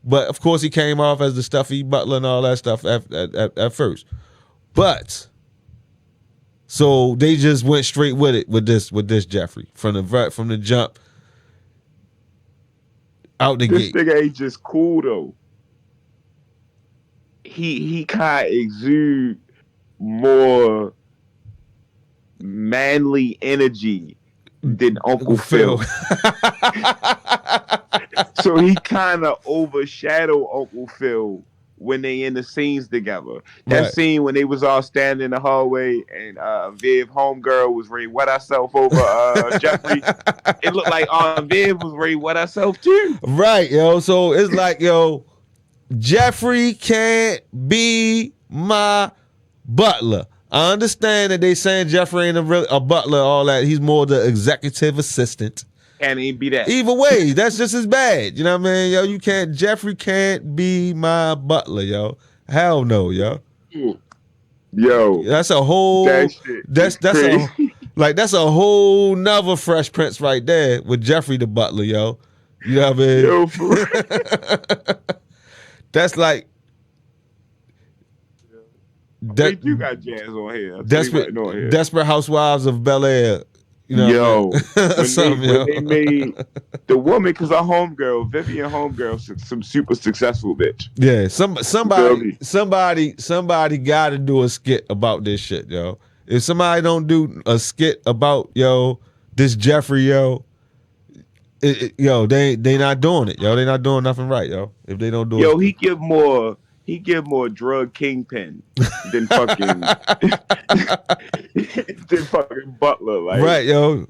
But of course, he came off as the stuffy butler and all that stuff at first. But so they just went straight with it with this Jeffrey from the jump out the gate. This nigga ain't just cool though. He kind of exude more manly energy than Uncle Phil. So he kind of overshadowed Uncle Phil when they in the scenes together. That scene when they was all standing in the hallway and Viv homegirl was ready to wet herself over Jeffrey. It looked like Viv was ready to wet herself too. Right, yo. So it's like, yo, Jeffrey can't be my butler. I understand that they saying Jeffrey ain't a butler, all that. He's more the executive assistant. Can't even be that. Either way, that's just as bad. You know what I mean? Yo, Jeffrey can't be my butler, yo. Hell no, yo. Yo. That's a whole that's a whole nother Fresh Prince right there with Jeffrey the butler, yo. You know what I mean? Yo, for real. That's like you got jazz on here. Desperate Housewives of Bel-Air. You know when they made the woman, because our homegirl, Vivian homegirl, some super successful bitch. Yeah, somebody got to do a skit about this shit, yo. If somebody don't do a skit about this Jeffrey, yo, yo, they not doing it, yo. They not doing nothing right, yo. If they don't do Yo, it, he give more drug kingpin than fucking than fucking Butler. Like, right, yo.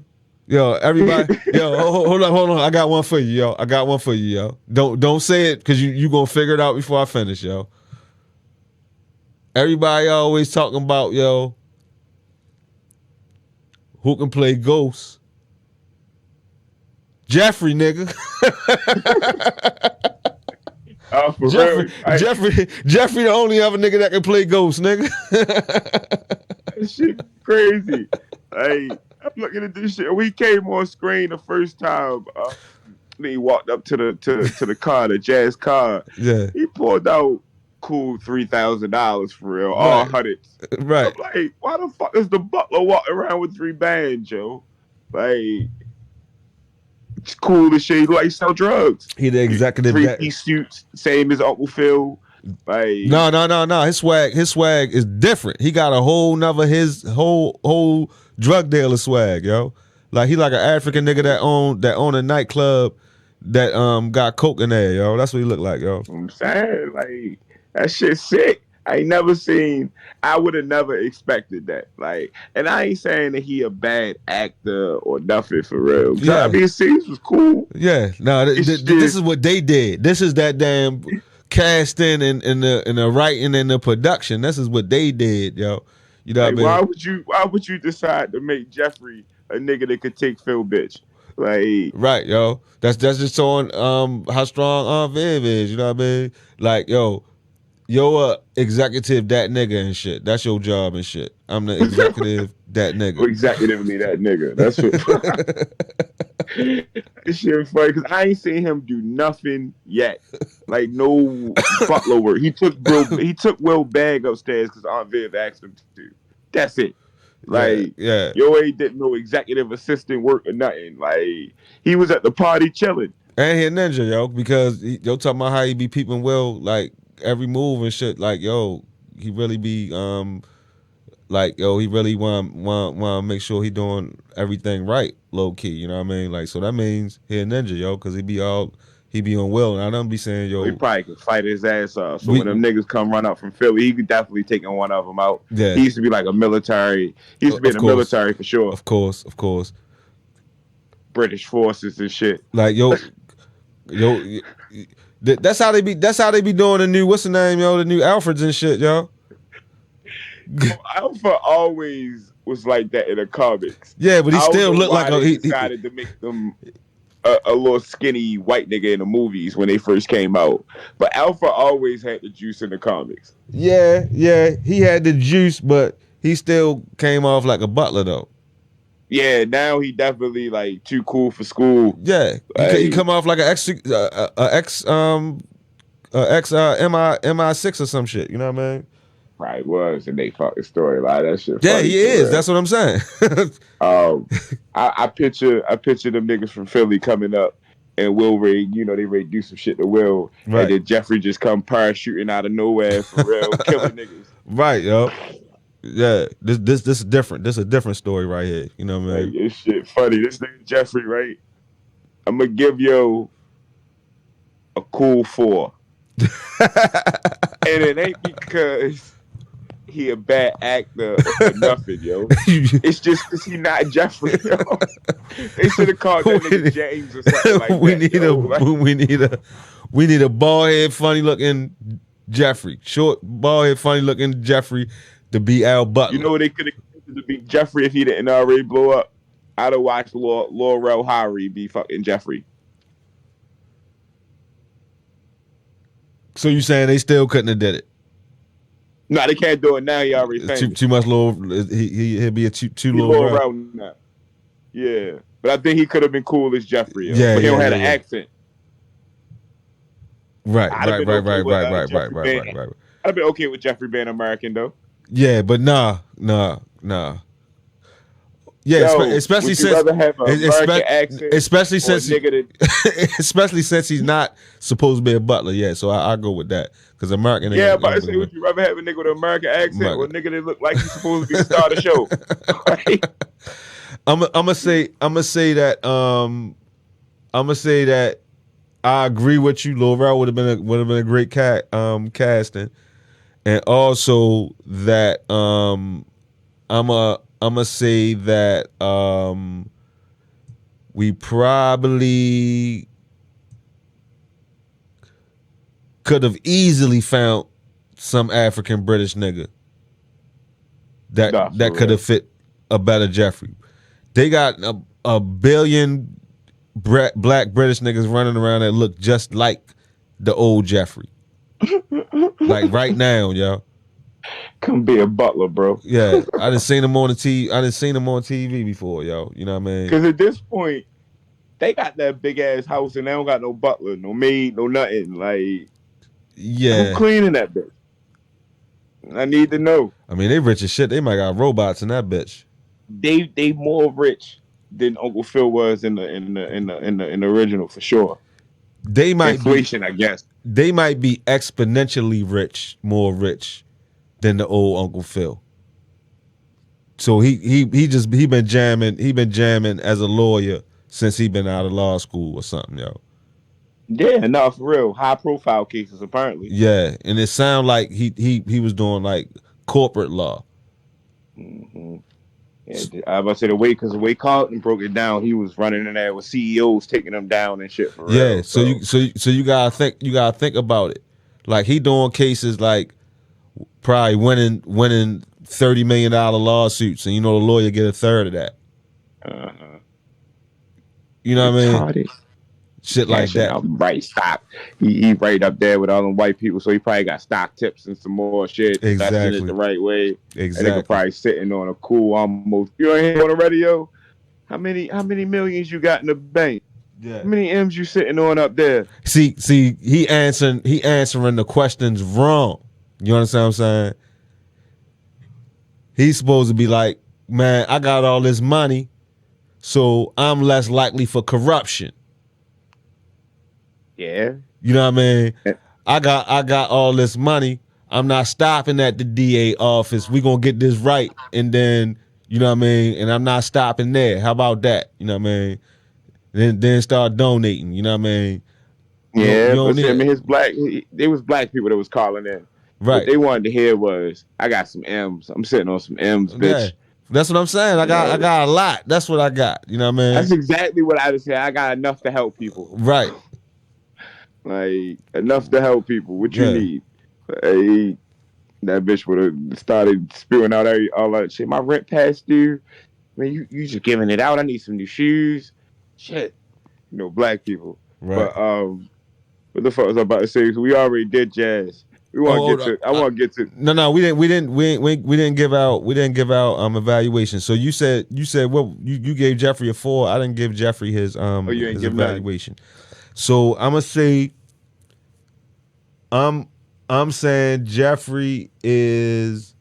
Yo, everybody, yo, hold on. I got one for you, yo. I got one for you, yo. Don't say it because you gonna figure it out before I finish, yo. Everybody always talking about, yo, who can play Ghost? Jeffrey, nigga. for Jeffrey, real. Jeffrey, the only other nigga that can play Ghost, nigga. That shit crazy. Like, I'm looking at this shit. We came on screen the first time. He walked up to the car, the jazz car. Yeah. He pulled out cool $3,000 for real, all hundreds. Right. I'm like, why the fuck is the Butler walking around with 3 bands, yo? Like, it's cool as shit. He like sell drugs. He the executive. 3-piece suits, same as Uncle Phil. Like, No. His swag is different. He got a whole nother his whole drug dealer swag, yo. Like he like an African nigga that own a nightclub that got coke in there, yo. That's what he look like, yo. I'm saying, like, that shit sick. I would have never expected that. Like, and I ain't saying that he a bad actor or nothing for real. Yeah. I mean, scenes was cool. Yeah, no, this is what they did. This is that damn casting and the writing and the production. This is what they did, yo. You know Like, what I mean? why would you decide to make Jeffrey a nigga that could take Phil bitch? Like, right, yo. That's just showing how strong Viv is. You know what I mean? Like, yo, you're a executive that nigga and shit. That's your job and shit. I'm the executive that nigga. Executively that nigga. That's what. This shit funny because I ain't seen him do nothing yet. Like no Butler work. He took Will Bag upstairs because Aunt Viv asked him to. That's it. Like, yeah. Yo ain't did no executive assistant work or nothing. Like, he was at the party chilling. And he a ninja, yo, because yo talking about how he be peeping Will like every move and shit. Like, yo, he really be like, yo, he really want to make sure he doing everything right, low key. You know what I mean? Like, so that means he a ninja, yo, because he be on Will, and I don't be saying, yo, he probably could fight his ass off. So when them niggas come run out from Philly, he could definitely take one of them out. Yeah. He used to be like a military. He used to be in the military for sure. Of course. British forces and shit. Like, yo, that's how they be doing the new, what's the name, yo, the new Alfreds and shit, yo. Alpha always was like that in the comics. Yeah, but he still looked like he decided to make them a little skinny white nigga in the movies when they first came out. But Alpha always had the juice in the comics. Yeah, he had the juice, but he still came off like a butler though. Yeah, now he definitely like too cool for school. Yeah, like, he come off like an MI6 or some shit. You know what I mean? Right, was and they fucking story like that shit. Yeah, he is. That's what I'm saying. I picture them niggas from Philly coming up and Will Ray, you know, they ready to do some shit to Will, right. And then Jeffrey just come parachuting out of nowhere for real, killing niggas. Right, yo. Yeah, this is different. This is a different story right here. You know what I mean? Like, this shit funny. This nigga Jeffrey, right? I'm gonna give yo a cool 4, and it ain't because he a bad actor or nothing, yo. It's just because he not Jeffrey, yo. They should have called that nigga James or something like that. We need a bald head, funny looking Jeffrey. Short, bald head, funny looking Jeffrey to be Al Butler. You know what they could have to be Jeffrey if he didn't already blow up? I'd have watched Laurel Harry be fucking Jeffrey. So you saying they still couldn't have did it? No, they can't do it now. He already famous. Too much low. He'll be a too low around now. Yeah, but I think he could have been cool as Jeffrey. Yeah, but he don't have an accent. Right. I'd been okay with Jeffrey being American though. Yeah, but nah. Yeah, Yo, especially since he's not supposed to be a butler. Yeah, so I go with that because American. Yeah, but I say, would you rather have a nigga with an American accent or a nigga that look like he's supposed to be the star of the show? Right? I'm gonna say that I'm gonna say that I agree with you. Lil Rel would have been a great casting, and also that I'm gonna say that we probably could have easily found some African British nigga Nah, that for could real. have fit a better Jeffrey. They got a billion black British niggas running around that look just like the old Jeffrey. Like right now, yo. Come be a butler, bro. Yeah, I didn't seen him on the TV. I didn't seen him on TV before, yo. You know what I mean? Because at this point, they got that big ass house and they don't got no butler, no maid, no nothing. Like, who Yeah. cleaning that bitch? I need to know. I mean, they rich as shit. They might got robots in that bitch. They more rich than Uncle Phil was in the original for sure. They might be Inflation, I guess. exponentially rich, more rich than the old Uncle Phil. So he been jamming as a lawyer since he been out of law school or something, yo. Yeah, no, for real. High profile cases apparently. Yeah, and it sounded like he was doing like corporate law. Hmm. Yeah, I was about to say the way Carlton broke it down, he was running in there with CEOs taking them down and shit for Yeah, real. so you gotta think about it. Like he doing cases like probably winning $30 million lawsuits, and you know the lawyer get a third of that. uh, You know what I mean? retarded. Shit like Cashing that. out right stock. He right up there with all them white people, so he probably got stock tips and some more shit. Investing it Exactly. the right way. Exactly. And they could probably sitting on a cool almost. You ain't hear on the radio. How many millions you got in the bank? Yeah. How many M's you sitting on up there? See, he answering the questions wrong. You understand what I'm saying? He's supposed to be like, man, I got all this money, so I'm less likely for corruption. Yeah. You know what I mean? I got all this money. I'm not stopping at the DA office. We gonna get this right, and then you know what I mean. And I'm not stopping there. How about that? You know what I mean? Then start donating. You know what I mean? Yeah, you but don't see, I need mean, there was black people that was calling in. What right. they wanted to hear was, I got some M's. I'm sitting on some M's, bitch. Yeah, that's what I'm saying. I got a lot. That's what I got. You know what I mean? That's exactly what I was saying. I got enough to help people. Right. Like, enough to help people. What you Yeah. need? Hey, that bitch would have started spewing out all that shit. My rent past due. Man, you just giving it out. I need some new shoes. Shit. You know, black people. Right. But what the fuck was I about to say? So we already did jazz. We want to get to. I want to get to. No, we didn't give out evaluation. So you said well you gave Jeffrey a 4. I didn't give Jeffrey his You ain't his give evaluation. So I'm gonna say I'm saying Jeffrey is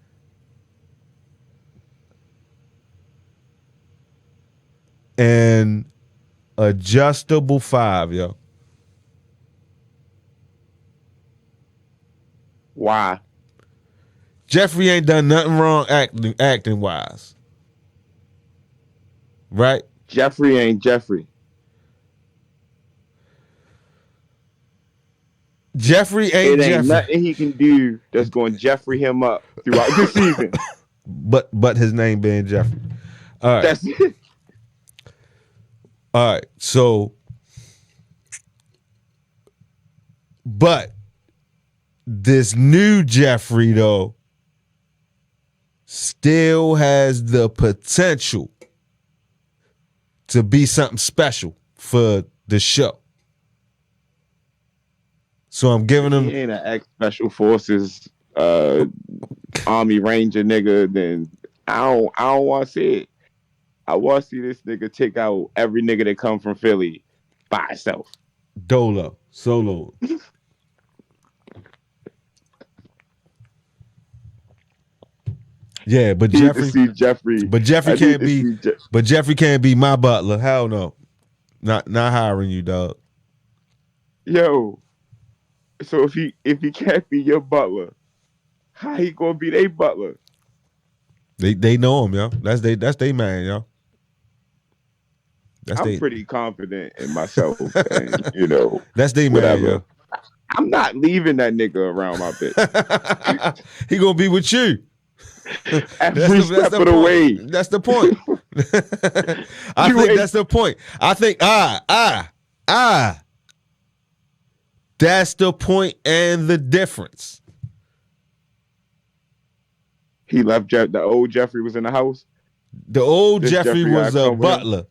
an adjustable 5, yo. Why? Jeffrey ain't done nothing wrong acting wise. Right? Jeffrey ain't Jeffrey. Jeffrey It ain't ain't Jeffrey. nothing he can do that's going to Jeffrey him up throughout the season. But his name being Jeffrey. All right. That's it. All right. So, but this new Jeffrey though still has the potential to be something special for the show. So I'm giving him. He ain't an ex special forces army ranger nigga. Then I don't want to see it. I want to see this nigga take out every nigga that come from Philly by itself. Solo. Yeah, but Jeffrey. But Jeffrey can't be. But Jeffrey can't be my butler. Hell no. Not hiring you, dog. Yo. So if he can't be your butler, how he gonna be their butler? They know him, yo. That's they man, yo. That's I'm they. pretty confident in myself, and That's they man, whatever. yo. I'm not leaving that nigga around my bitch. He gonna be with you. Every step of the way. That's the point. I think that's the point. I think that's the point and the difference. He left. The old Jeffrey was in the house. The old This Jeffrey Jeffrey was gotta a come with him? butler.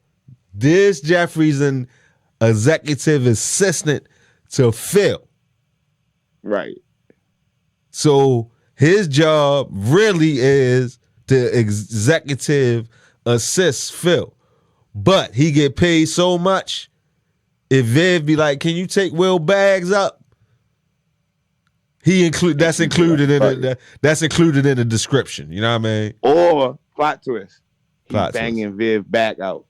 This Jeffrey's an executive assistant to Phil. Right. So his job really is to executive assist Phil. But he get paid so much, if Viv be like, can you take Will bags up? That's included in the description. You know what I mean? Or plot twist. He's Plot banging Viv back out.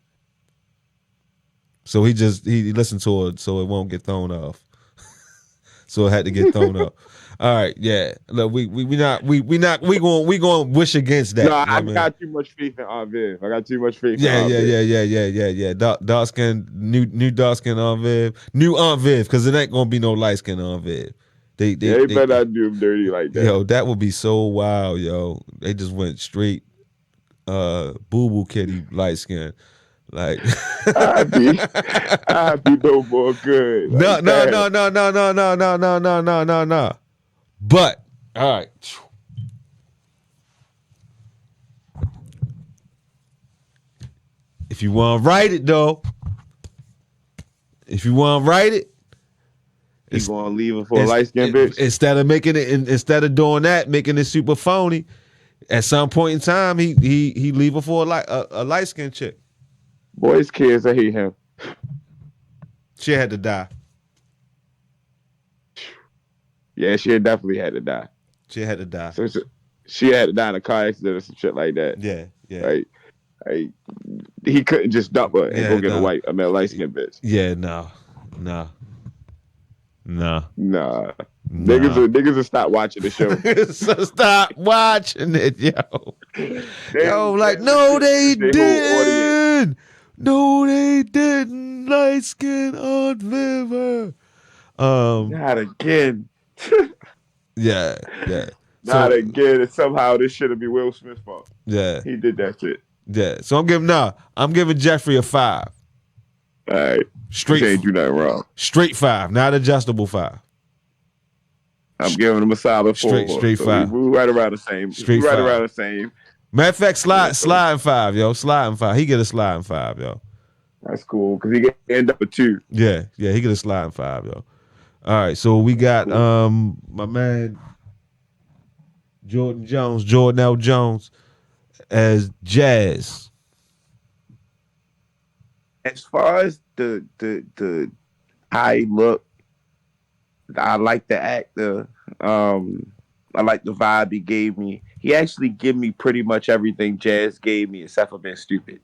So he listened to it so it won't get thrown off. So it had to get thrown up. All right, yeah. Look, we gonna wish against that. No, you know I what got too much faith in Aunt Viv. I got too much faith in Yeah, Aunt Viv. yeah. Dark skin, new dark skin Aunt Viv, new Aunt Viv, because it ain't gonna be no light skin Aunt Viv. They better not do him dirty like that. Yo, that would be so wild, yo. They just went straight boo boo kitty light skin. Like I'd be no more good. Like no. But all right. If you want to write it though, He's gonna leave her for a light skinned bitch. Instead of doing that, making it super phony, at some point in time, he leave her for a light skinned chick. Boys, kids, I hate him. She had to die. Yeah, she definitely had to die. She had to die. So she had to die in a car accident or some shit like that. Yeah. Like he couldn't just dump her and go get a light skinned bitch. Yeah, no. Niggas will stop watching the show. So stop watching it, yo. Like, no, they didn't. No, they didn't. Light skin on Viver. Not again. Yeah. Not again. And somehow this shit'll be Will Smith's fault. Yeah. He did that shit. Yeah. So I'm giving Jeffrey a 5. All right. Straight. He ain't do nothing wrong. Straight 5, not adjustable 5. I'm giving him a solid 4. Straight 5. We right around the same. Straight right 5. around the same. Matter of fact, sliding 5, yo. Sliding 5. He get a sliding 5, yo. That's cool because he can end up with 2. Yeah. He get a sliding 5, yo. All right, so we got my man Jordan L. Jones as Jazz. As far as the how he look, I like the actor. I like the vibe he gave me. He actually gave me pretty much everything Jazz gave me, except for being stupid.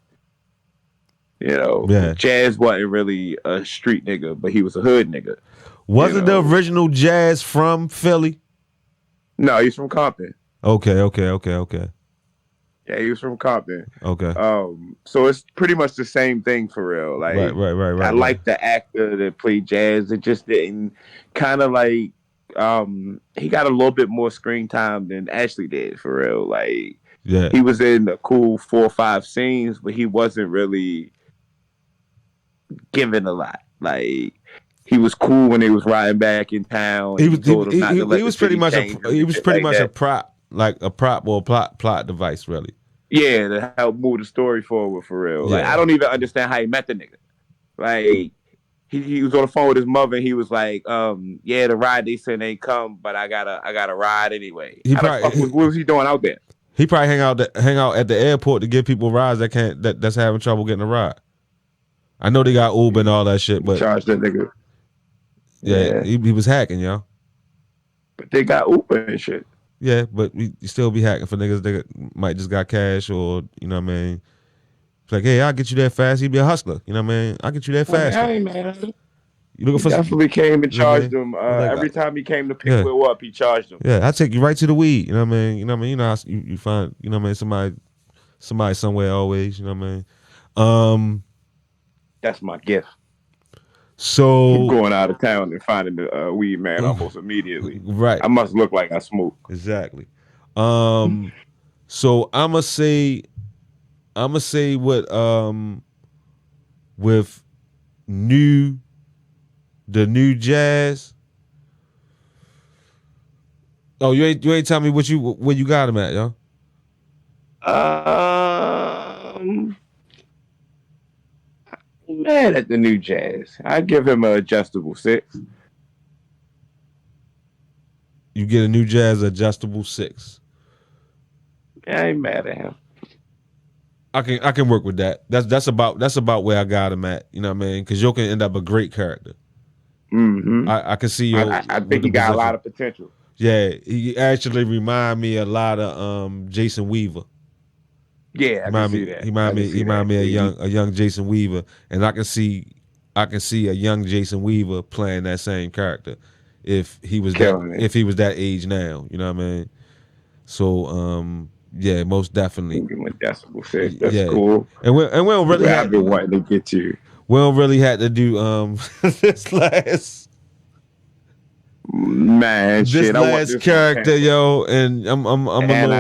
Jazz wasn't really a street nigga, but he was a hood nigga. Wasn't the original Jazz from Philly? No, he's from Compton. Okay. Yeah, he was from Compton. Okay. So it's pretty much the same thing for real. Like, right. I like the actor that played Jazz. It just didn't kind of like. He got a little bit more screen time than Ashley did for real. Like, yeah, he was in the cool 4 or 5 scenes, but he wasn't really giving a lot. Like, he was cool when he was riding back in town. He was pretty much a prop, like a prop or a plot device, really. Yeah, to help move the story forward for real. Like, I don't even understand how he met the nigga. Like, he was on the phone with his mother and he was like, yeah, the ride they said ain't come, but I gotta ride anyway. What was he doing out there? He probably hang out at the airport to give people rides that's having trouble getting a ride. I know they got Uber and all that shit, but charge that nigga. Yeah. He was hacking, yo. But they got Uber and shit. Yeah, but you still be hacking for niggas that might just got cash or, you know what I mean? It's like, hey, I'll get you there fast. He be a hustler. You know what I mean? I'll get you there fast. Hey, man. You looking for definitely came and charged him. Every time he came to pick Will up, he charged him. Yeah, I'll take you right to the weed. You know what I mean? You find, you know what I mean, somebody somewhere always, you know what I mean? That's my gift. So Going out of town and finding the weed man almost immediately. right, I must look like I smoke. exactly. So I'ma say with new the new jazz. Oh, you ain't tell me where you got him at, yo. Mad at the new jazz. I give him an adjustable 6. You get a new jazz adjustable 6. I ain't mad at him. I can work with that. That's about where I got him at. You know what I mean? Because you can end up a great character. Mm-hmm. I can see you. I think he got a lot of potential. Yeah, he actually remind me a lot of Jason Weaver. Yeah, I can see that. He remind me of a young Jason Weaver, and I can see a young Jason Weaver playing that same character if he was that age now. You know what I mean? So yeah, most definitely. Decibel 6. That's cool. And we don't really I've been wanting to get to. We don't really have to do this last. Man, this shit, last character, yo, and I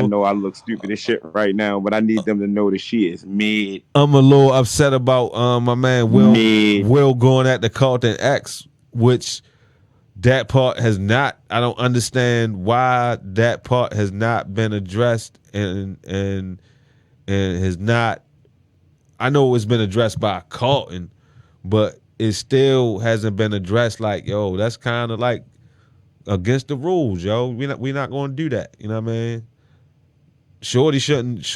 know I look stupid as shit right now, but I need them to know that she is mid. I'm a little upset about my man Will going at the Carlton X, which that part has not. I don't understand why that part has not been addressed and has not. I know it's been addressed by Carlton, but it still hasn't been addressed. Like, yo, that's kind of like against the rules, yo. We not going to do that. You know what I mean? Shorty shouldn't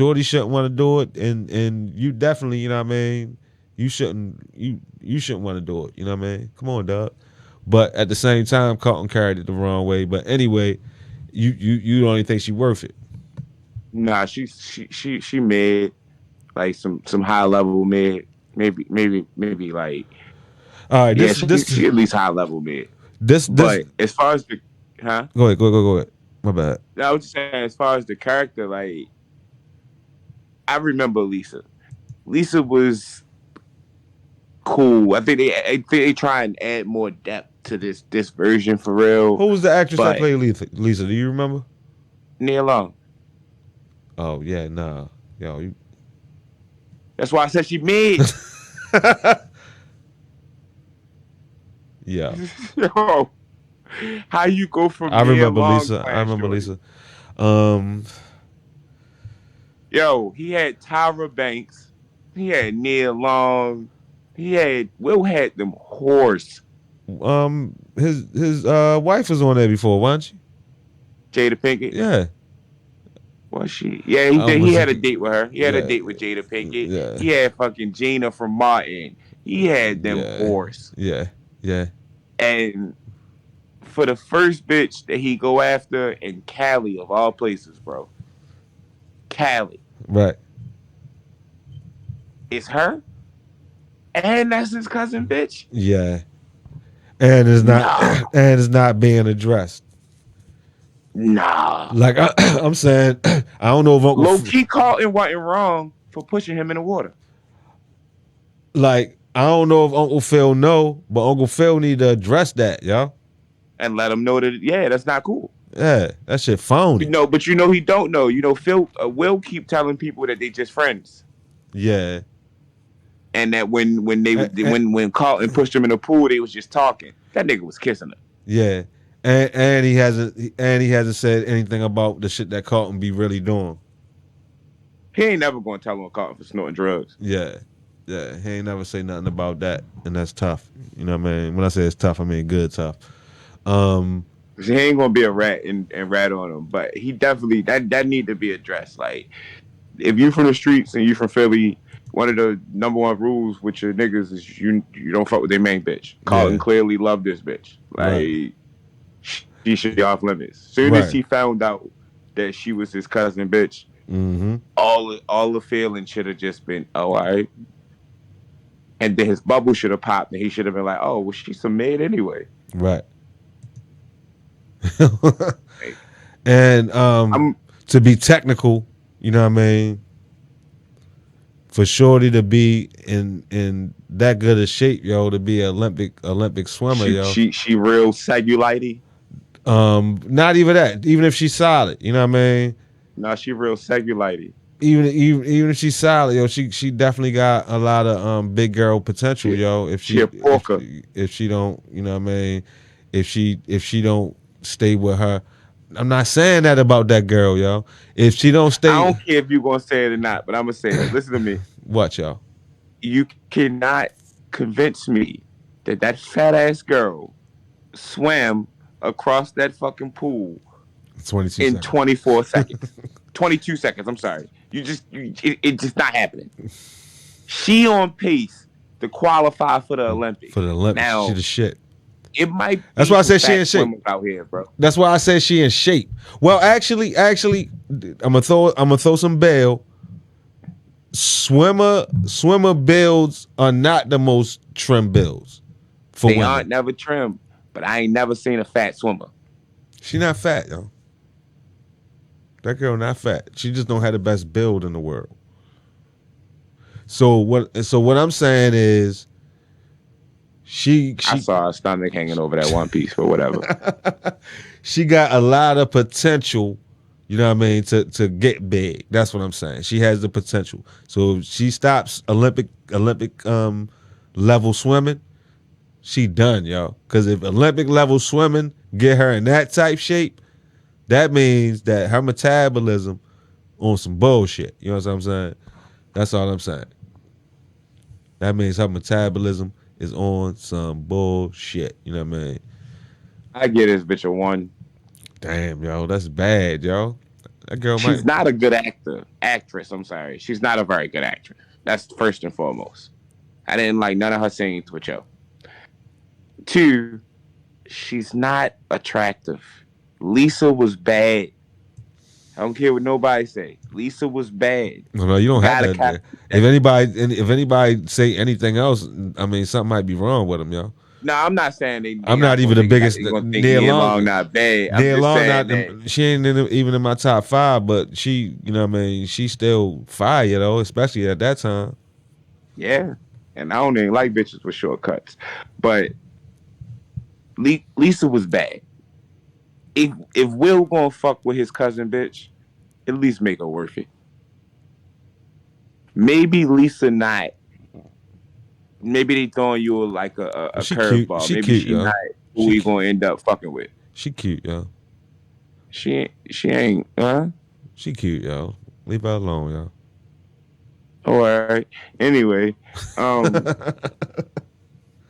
want to do it, and you definitely, you know what I mean. You shouldn't want to do it. You know what I mean? Come on, dog. But at the same time, Carlton carried it the wrong way. But anyway, you don't even think she worth it? Nah, she mid, like some high level mid, maybe like. All right, she at least high level mid. But as far as the, Go ahead. My bad. I was just saying, as far as the character, like, I remember Lisa. Lisa was cool. I think they try and add more depth to this version for real. Who was the actress that played Lisa? Do you remember? Nia Long. Oh yeah, nah, yo. That's why I said she mid. Yeah. Yo, how you go from? I remember Lisa. Yo, he had Tyra Banks. He had Nia Long. Will had them whores. His wife was on there before, wasn't she? Jada Pinkett. Yeah. Was she? Yeah, he had a date with her. He had a date with Jada Pinkett. Yeah. He had fucking Gina from Martin. He had them whores. Yeah. And for the first bitch that he go after in Cali of all places, bro. Cali. Right. It's her? And that's his cousin, bitch? Yeah. And it's not being addressed. Nah. Like I'm saying, I don't know if Uncle low-key Carlton wasn't wrong for pushing him in the water. Like, I don't know if Uncle Phil know, but Uncle Phil need to address that, yo. And let him know that, that's not cool. Yeah, that shit phony. But he don't know. Phil will keep telling people that they just friends. Yeah. And that when Carlton pushed him in the pool, they was just talking. That nigga was kissing her. Yeah. And he hasn't said anything about the shit that Carlton be really doing. He ain't never gonna tell on Carlton for snorting drugs. Yeah. He ain't never say nothing about that, and that's tough. You know what I mean? When I say it's tough, I mean good tough. He ain't gonna be a rat and rat on him, but he definitely that need to be addressed. Like, if you from the streets and you from Philly, one of the number one rules with your niggas is you don't fuck with their main bitch. Carlton clearly loved this bitch. Like, she should be off limits. Soon as he found out that she was his cousin bitch, all the feeling should have just been, oh, all right. And then his bubble should have popped, and he should have been like, oh, well, she's some maid anyway. Right. And to be technical, you know what I mean? For Shorty to be in that good of shape, yo, to be an Olympic swimmer, yo. She real cellulite. Not even that. Even if she's solid, you know what I mean. No, she real cellulite. Even if she's solid, yo, she definitely got a lot of big girl potential, yo. She a porker. If she don't, you know what I mean, if she don't stay with her, I'm not saying that about that girl, yo. If she don't stay, I don't care if you gonna say it or not, but I'm gonna say it. Listen to me. what, yo? You cannot convince me that fat ass girl swam across that fucking pool 22 in seconds. 24 seconds. 22 seconds. I'm sorry. It's just not happening. She on pace to qualify for the Olympics. For the Olympics, Now, she the shit. it might be That's why I said she fat in shape swimmers out here, bro. That's why I said she in shape. Well, actually, I'm gonna throw some bail. Swimmer builds are not the most trim builds for They women. aren't never trim, but I ain't never seen a fat swimmer. She not fat, yo. That girl not fat. She just don't have the best build in the world. So what I'm saying is she I saw her stomach hanging over that one piece, but whatever. she got a lot of potential, you know what I mean, to get big. That's what I'm saying. She has the potential. So if she stops Olympic level swimming, she done, yo. Because if Olympic level swimming get her in that type shape, that means that her metabolism on some bullshit. You know what I'm saying? That's all I'm saying. That means her metabolism is on some bullshit. You know what I mean? I get this bitch a 1. Damn, yo, that's bad, yo. That girl She's not a good actress. I'm sorry. She's not a very good actress. That's first and foremost. I didn't like none of her scenes with yo. 2, she's not attractive. Lisa was bad. I don't care what nobody say. Lisa was bad. No, you don't have that. If anybody say anything else, I mean, something might be wrong with them, yo. No, I'm not saying they. I'm not even the biggest. Nia Long not bad. Nia Long not. She ain't even in my top 5, but she, you know what I mean. She's still fire, though, especially at that time. Yeah, and I don't even like bitches with shortcuts, but Lisa was bad. If Will gonna fuck with his cousin, bitch, at least make her worth it. Maybe Lisa not. Maybe they throwing you like a curveball. Maybe cute, she not who we gonna end up fucking with. She cute, yo. She ain't, huh? She cute, yo. Leave her alone, yo. All right. Anyway, all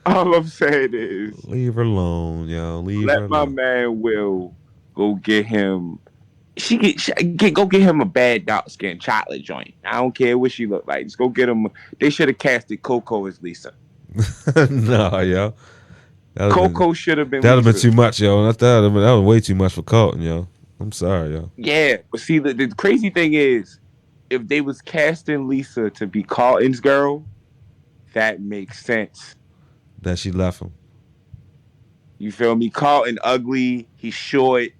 I'm saying is leave her alone, yo. Let my man Will go get him. Go get him a bad dark skin chocolate joint. I don't care what she look like. Just go get him. They should have casted Coco as Lisa. No, yo. Coco should have been. That would have been too much, yo. That was way too much for Colton, yo. I'm sorry, yo. Yeah, but see, the crazy thing is, if they was casting Lisa to be Carlton's girl, that makes sense. That she left him. You feel me? Carlton ugly. He's short.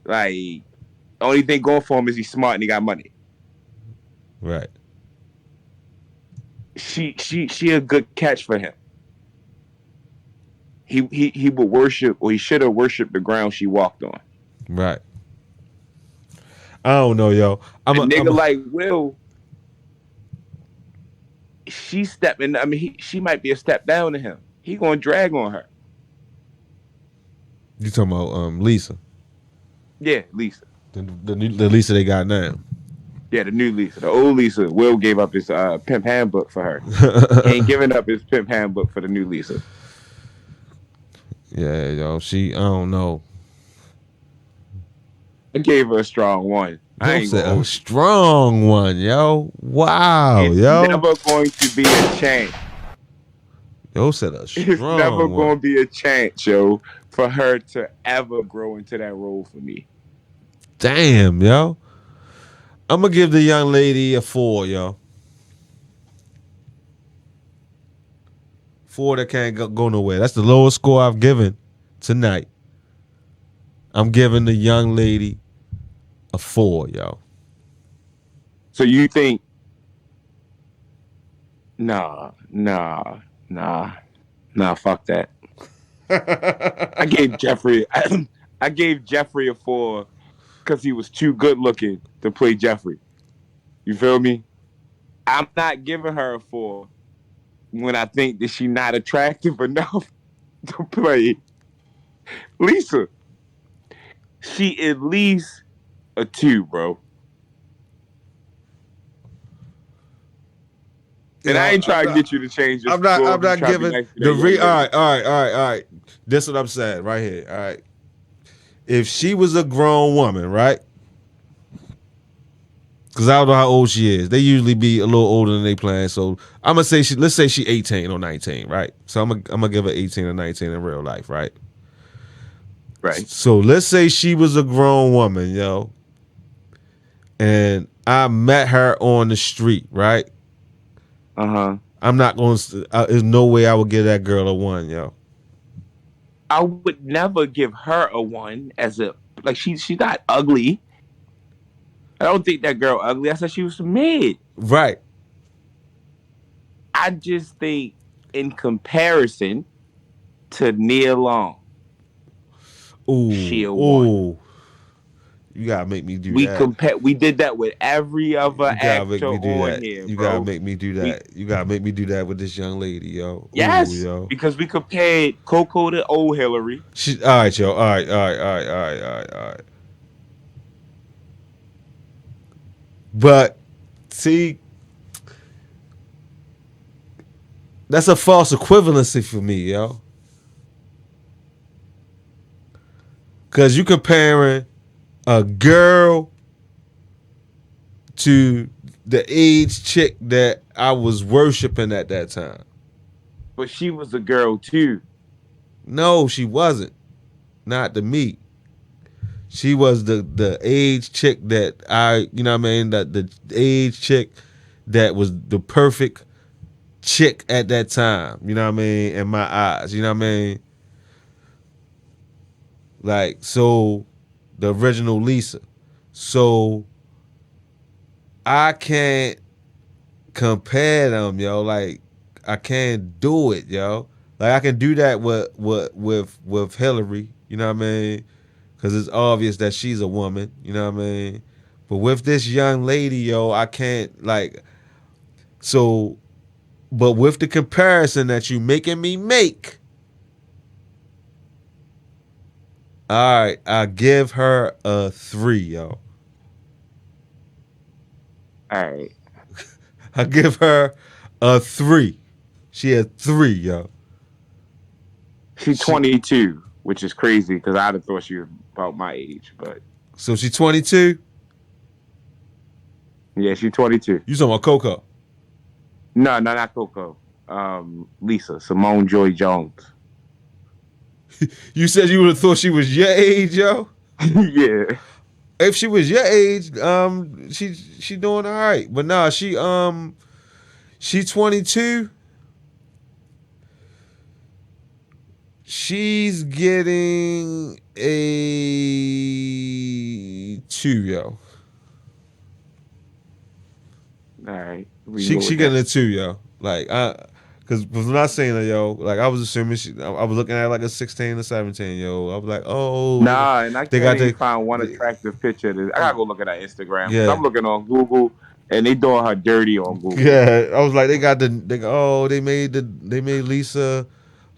Like, only thing going for him is he's smart and he got money. Right. She a good catch for him. He would worship, or he should have worshipped the ground she walked on. Right. I don't know, yo. Like Will, she stepping. I mean, she might be a step down to him. He gonna drag on her. You talking about Lisa? Yeah, Lisa. The Lisa they got now. Yeah, the new Lisa. The old Lisa. Will gave up his pimp handbook for her. He ain't giving up his pimp handbook for the new Lisa. Yeah, yo. I don't know. I gave her a strong 1. I ain't a strong one, yo. Wow, yo. It's never going to be a chance. Yo said a strong It's never one. going to be a chance, yo, for her to ever grow into that role for me. Damn, yo. I'm going to give the young lady a 4, yo. 4 that can't go nowhere. That's the lowest score I've given tonight. I'm giving the young lady a 4, yo. So you think? Nah. Nah, nah, fuck that. I gave Jeffrey, I gave Jeffrey a 4 because he was too good looking to play Jeffrey. You feel me? I'm not giving her a 4 when I think that she's not attractive enough to play Lisa. She at least a 2, bro. And I Yo, ain't trying to get you to change your I'm not. score. I'm I'm just not trying to be giving nice to the that young All lady. right, all right, all right, all right. This is what I'm saying right here. All right. If she was a grown woman, right? Because I don't know how old she is. They usually be a little older than they plan. So I'm gonna say let's say she 18 or 19, right? So I'm gonna give her 18 or 19 in real life, right? Right. So let's say she was a grown woman, yo, and I met her on the street, right? Uh-huh. I'm not going to, there's no way I would give that girl a 1, yo. I would never give her a 1 as a like she's not ugly. I don't think that girl ugly. I said she was mid. Right. I just think in comparison to Nia Long, she Ooh, a 1. ooh. You gotta make me do We that. compare. We did that with every other You gotta make actor me do on that. here, You gotta bro. make me do We that. You gotta make me do that with this young lady, yo. Ooh, yes, yo. because we compared Coco to old Hillary. She, all right, yo. All right, all right, all right, all right, all right, all right. But see, that's a false equivalency for me, yo. Cause you comparing a girl to the age chick that I was worshiping at that time. But she was a girl too. No, she wasn't. Not to me. She was the age chick that you know what I mean, that the age chick that was the perfect chick at that time, you know what I mean, in my eyes, you know what I mean? Like, so the original Lisa. So I can't compare them, yo. Like, I can't do it, yo. Like, I can do that with Hillary, you know what I mean? Because it's obvious that she's a woman, you know what I mean? But with this young lady, yo, I can't, like, so, but with the comparison that you making me make, all right, I give her a 3, yo. All right. I give her a 3. She a 3, yo. She's She 22, which is crazy because I'd have thought she was about my age. But so she 22. yeah, she's 22. You talking about Coco? No, no, not Coco. Lisa Simone Joy Jones. You said you would have thought she was your age, yo. Yeah. If she was your age, she doing all right. But nah, she 22. She's getting a 2, yo. All right. We She go she with getting that. a 2, yo. Like cause when I seen her, yo, like I was assuming I was looking at like a 16 or 17, yo. I was like, oh, Nah, and I they can't got even find one the attractive picture. I gotta go look at her Instagram because yeah. I'm looking on Google and they doing her dirty on Google. Yeah, I was like, they made Lisa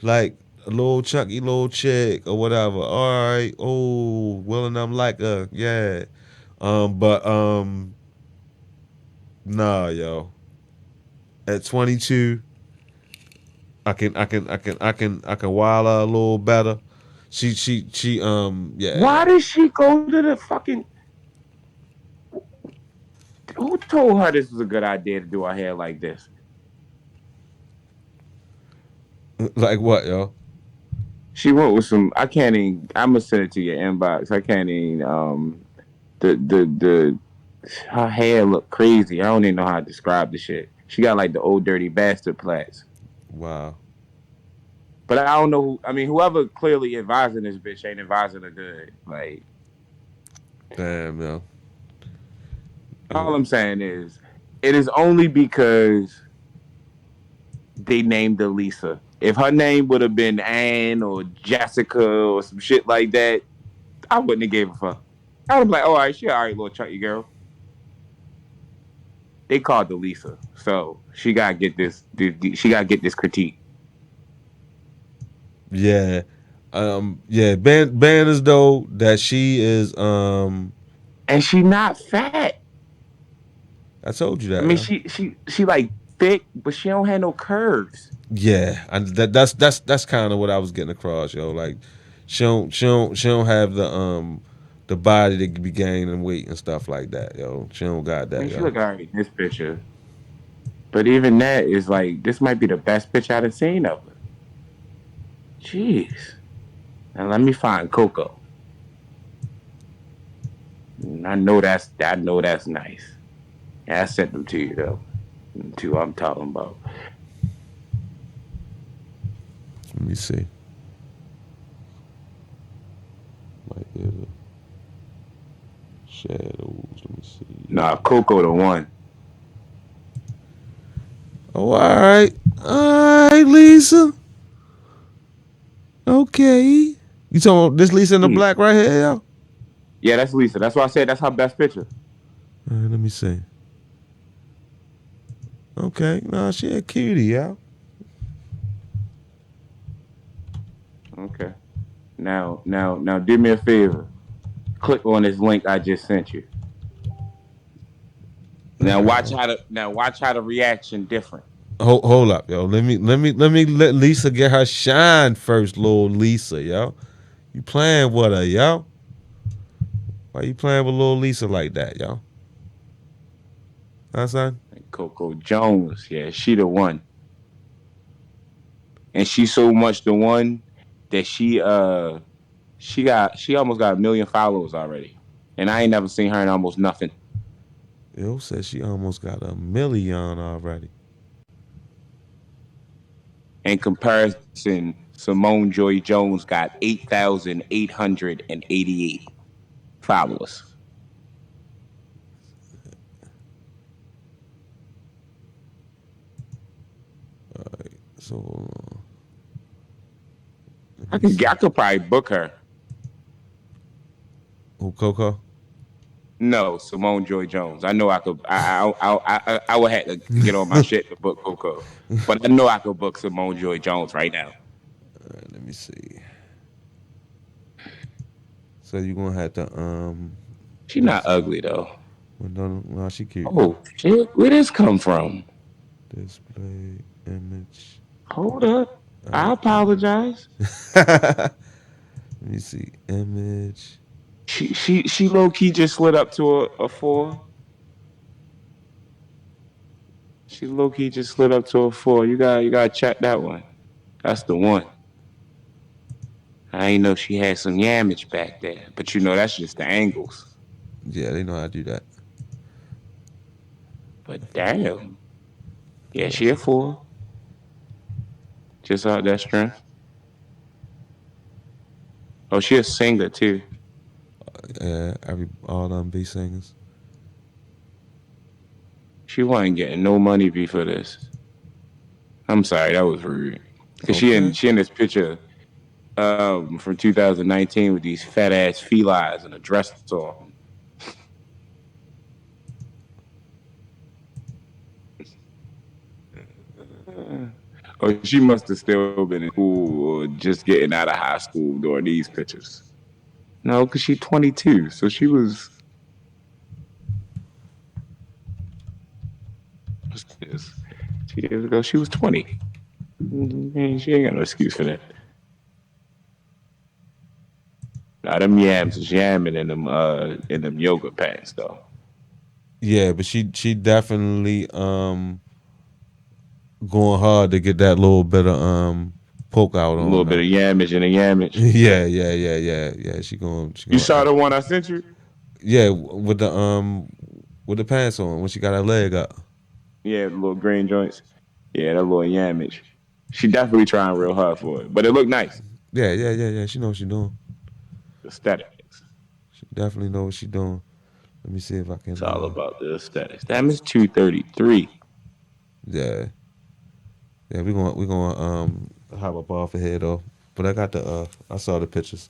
like a little chunky little chick or whatever. All right, oh, well, and I'm like, yeah, but nah, yo, at 22, I can wild her a little better. Yeah, Why yo. did she go to the fucking? Who told her this was a good idea to do her hair like this? Like what, yo? She went with some. I can't even. I'm gonna send it to your inbox. I can't even. The her hair look crazy. I don't even know how to describe the shit. She got like the old dirty bastard plaits. Wow, But I don't know. I mean, whoever clearly advising this bitch ain't advising her good. Like, damn, yo. all I'm saying is, it is only because they named her Lisa. If her name would have been Anne or Jessica or some shit like that, I wouldn't have gave a fuck. I would be like, oh, all right, she all right, little chunky girl. They called her Lisa, so she gotta get this. She gotta get this critique. Yeah. Yeah, banners though that she is And she not fat. I told you I that, mean, yo. she like thick, but she don't have no curves. Yeah, and that's kind of what I was getting across, yo. Like she don't have the body to be gaining weight and stuff like that, yo. She don't got I that, mean, she yo. look alright in this picture, but even that is like this might be the best picture I've seen of her. Jeez. Now let me find Coco. I know that's nice. Yeah, I sent them to you though. Them two I'm talking about. Let me see. Like there's a shadows. Let me see. Nah, Coco the one. Oh, all right, Lisa. Okay. You talking about this Lisa in the Jeez. black right here, yo? Yeah, that's Lisa. That's why I said that's her best picture. All right, let me see. Okay, no, she a cutie, yo. Okay. Now, do me a favor. Click on this link I just sent you. All Now right, watch how the reaction different. hold up, yo. Let Lisa get her shine first, little Lisa, yo. You playing with her, yo? Why you playing with little Lisa like that, yo? Huh, son? Coco Jones, yeah, she the one, and she's so much the one that she almost got 1 million followers already, and I ain't never seen her in almost nothing. Yo said she almost got 1 million already. In comparison, Simone Joy Jones got 8,888 followers. So I could probably book her. who Coco? No, Simone Joy Jones. I know I could. I would have to get on my shit to book Coco, but I know I could book Simone Joy Jones right now. All right, let me see. So you gonna have to She not ugly though. well, no, she cute. Oh shit, where this come from? Display image. Hold up, All I apologize. right. Let me see. Image. She low key just slid up to a four. She low key just slid up to a four. You gotta check that one. That's the one. I ain't know she had some yamage back there, but you know that's just the angles. Yeah, they know how to do that. But damn, yeah, Yeah. she a four. Just out that strength. Oh, she a singer too. Every all them B singers. She wasn't getting no money before this. I'm sorry, that was rude. Cause Okay. she in this picture from 2019 with these fat ass felines and a dress on. Or she must have still been in school or just getting out of high school during these pictures. No, because she's 22. So she was, what's this? 2 years ago, she was 20. She ain't got no excuse for that. Now, them yams is yamming in them yoga pants, though. Yeah, but she definitely going hard to get that little bit of poke out A on little bit her. of yamage and a yamage. Yeah. She You going saw the one I sent you? yeah with the pants on when she got her leg up. Yeah, the little green joints. Yeah, that little yamage. She definitely trying real hard for it, but it looked nice. Yeah. She know what she doing. Aesthetics. She definitely know what she doing. Let me see if I It's can. all about the aesthetics. Damn, it's 2:33. Yeah. Yeah, we gonna hop up off of here though. But I got I saw the pictures.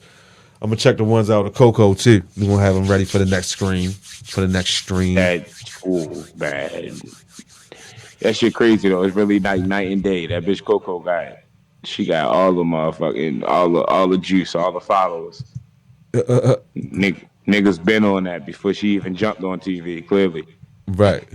I'm gonna check the ones out of Coco too. We gonna have them ready for the next screen, for the next stream. That cool, man. That shit crazy though. It's really night and day. That bitch Coco she got all the motherfucking all the juice, all the followers. Niggas been on that before she even jumped on TV. Clearly, Right.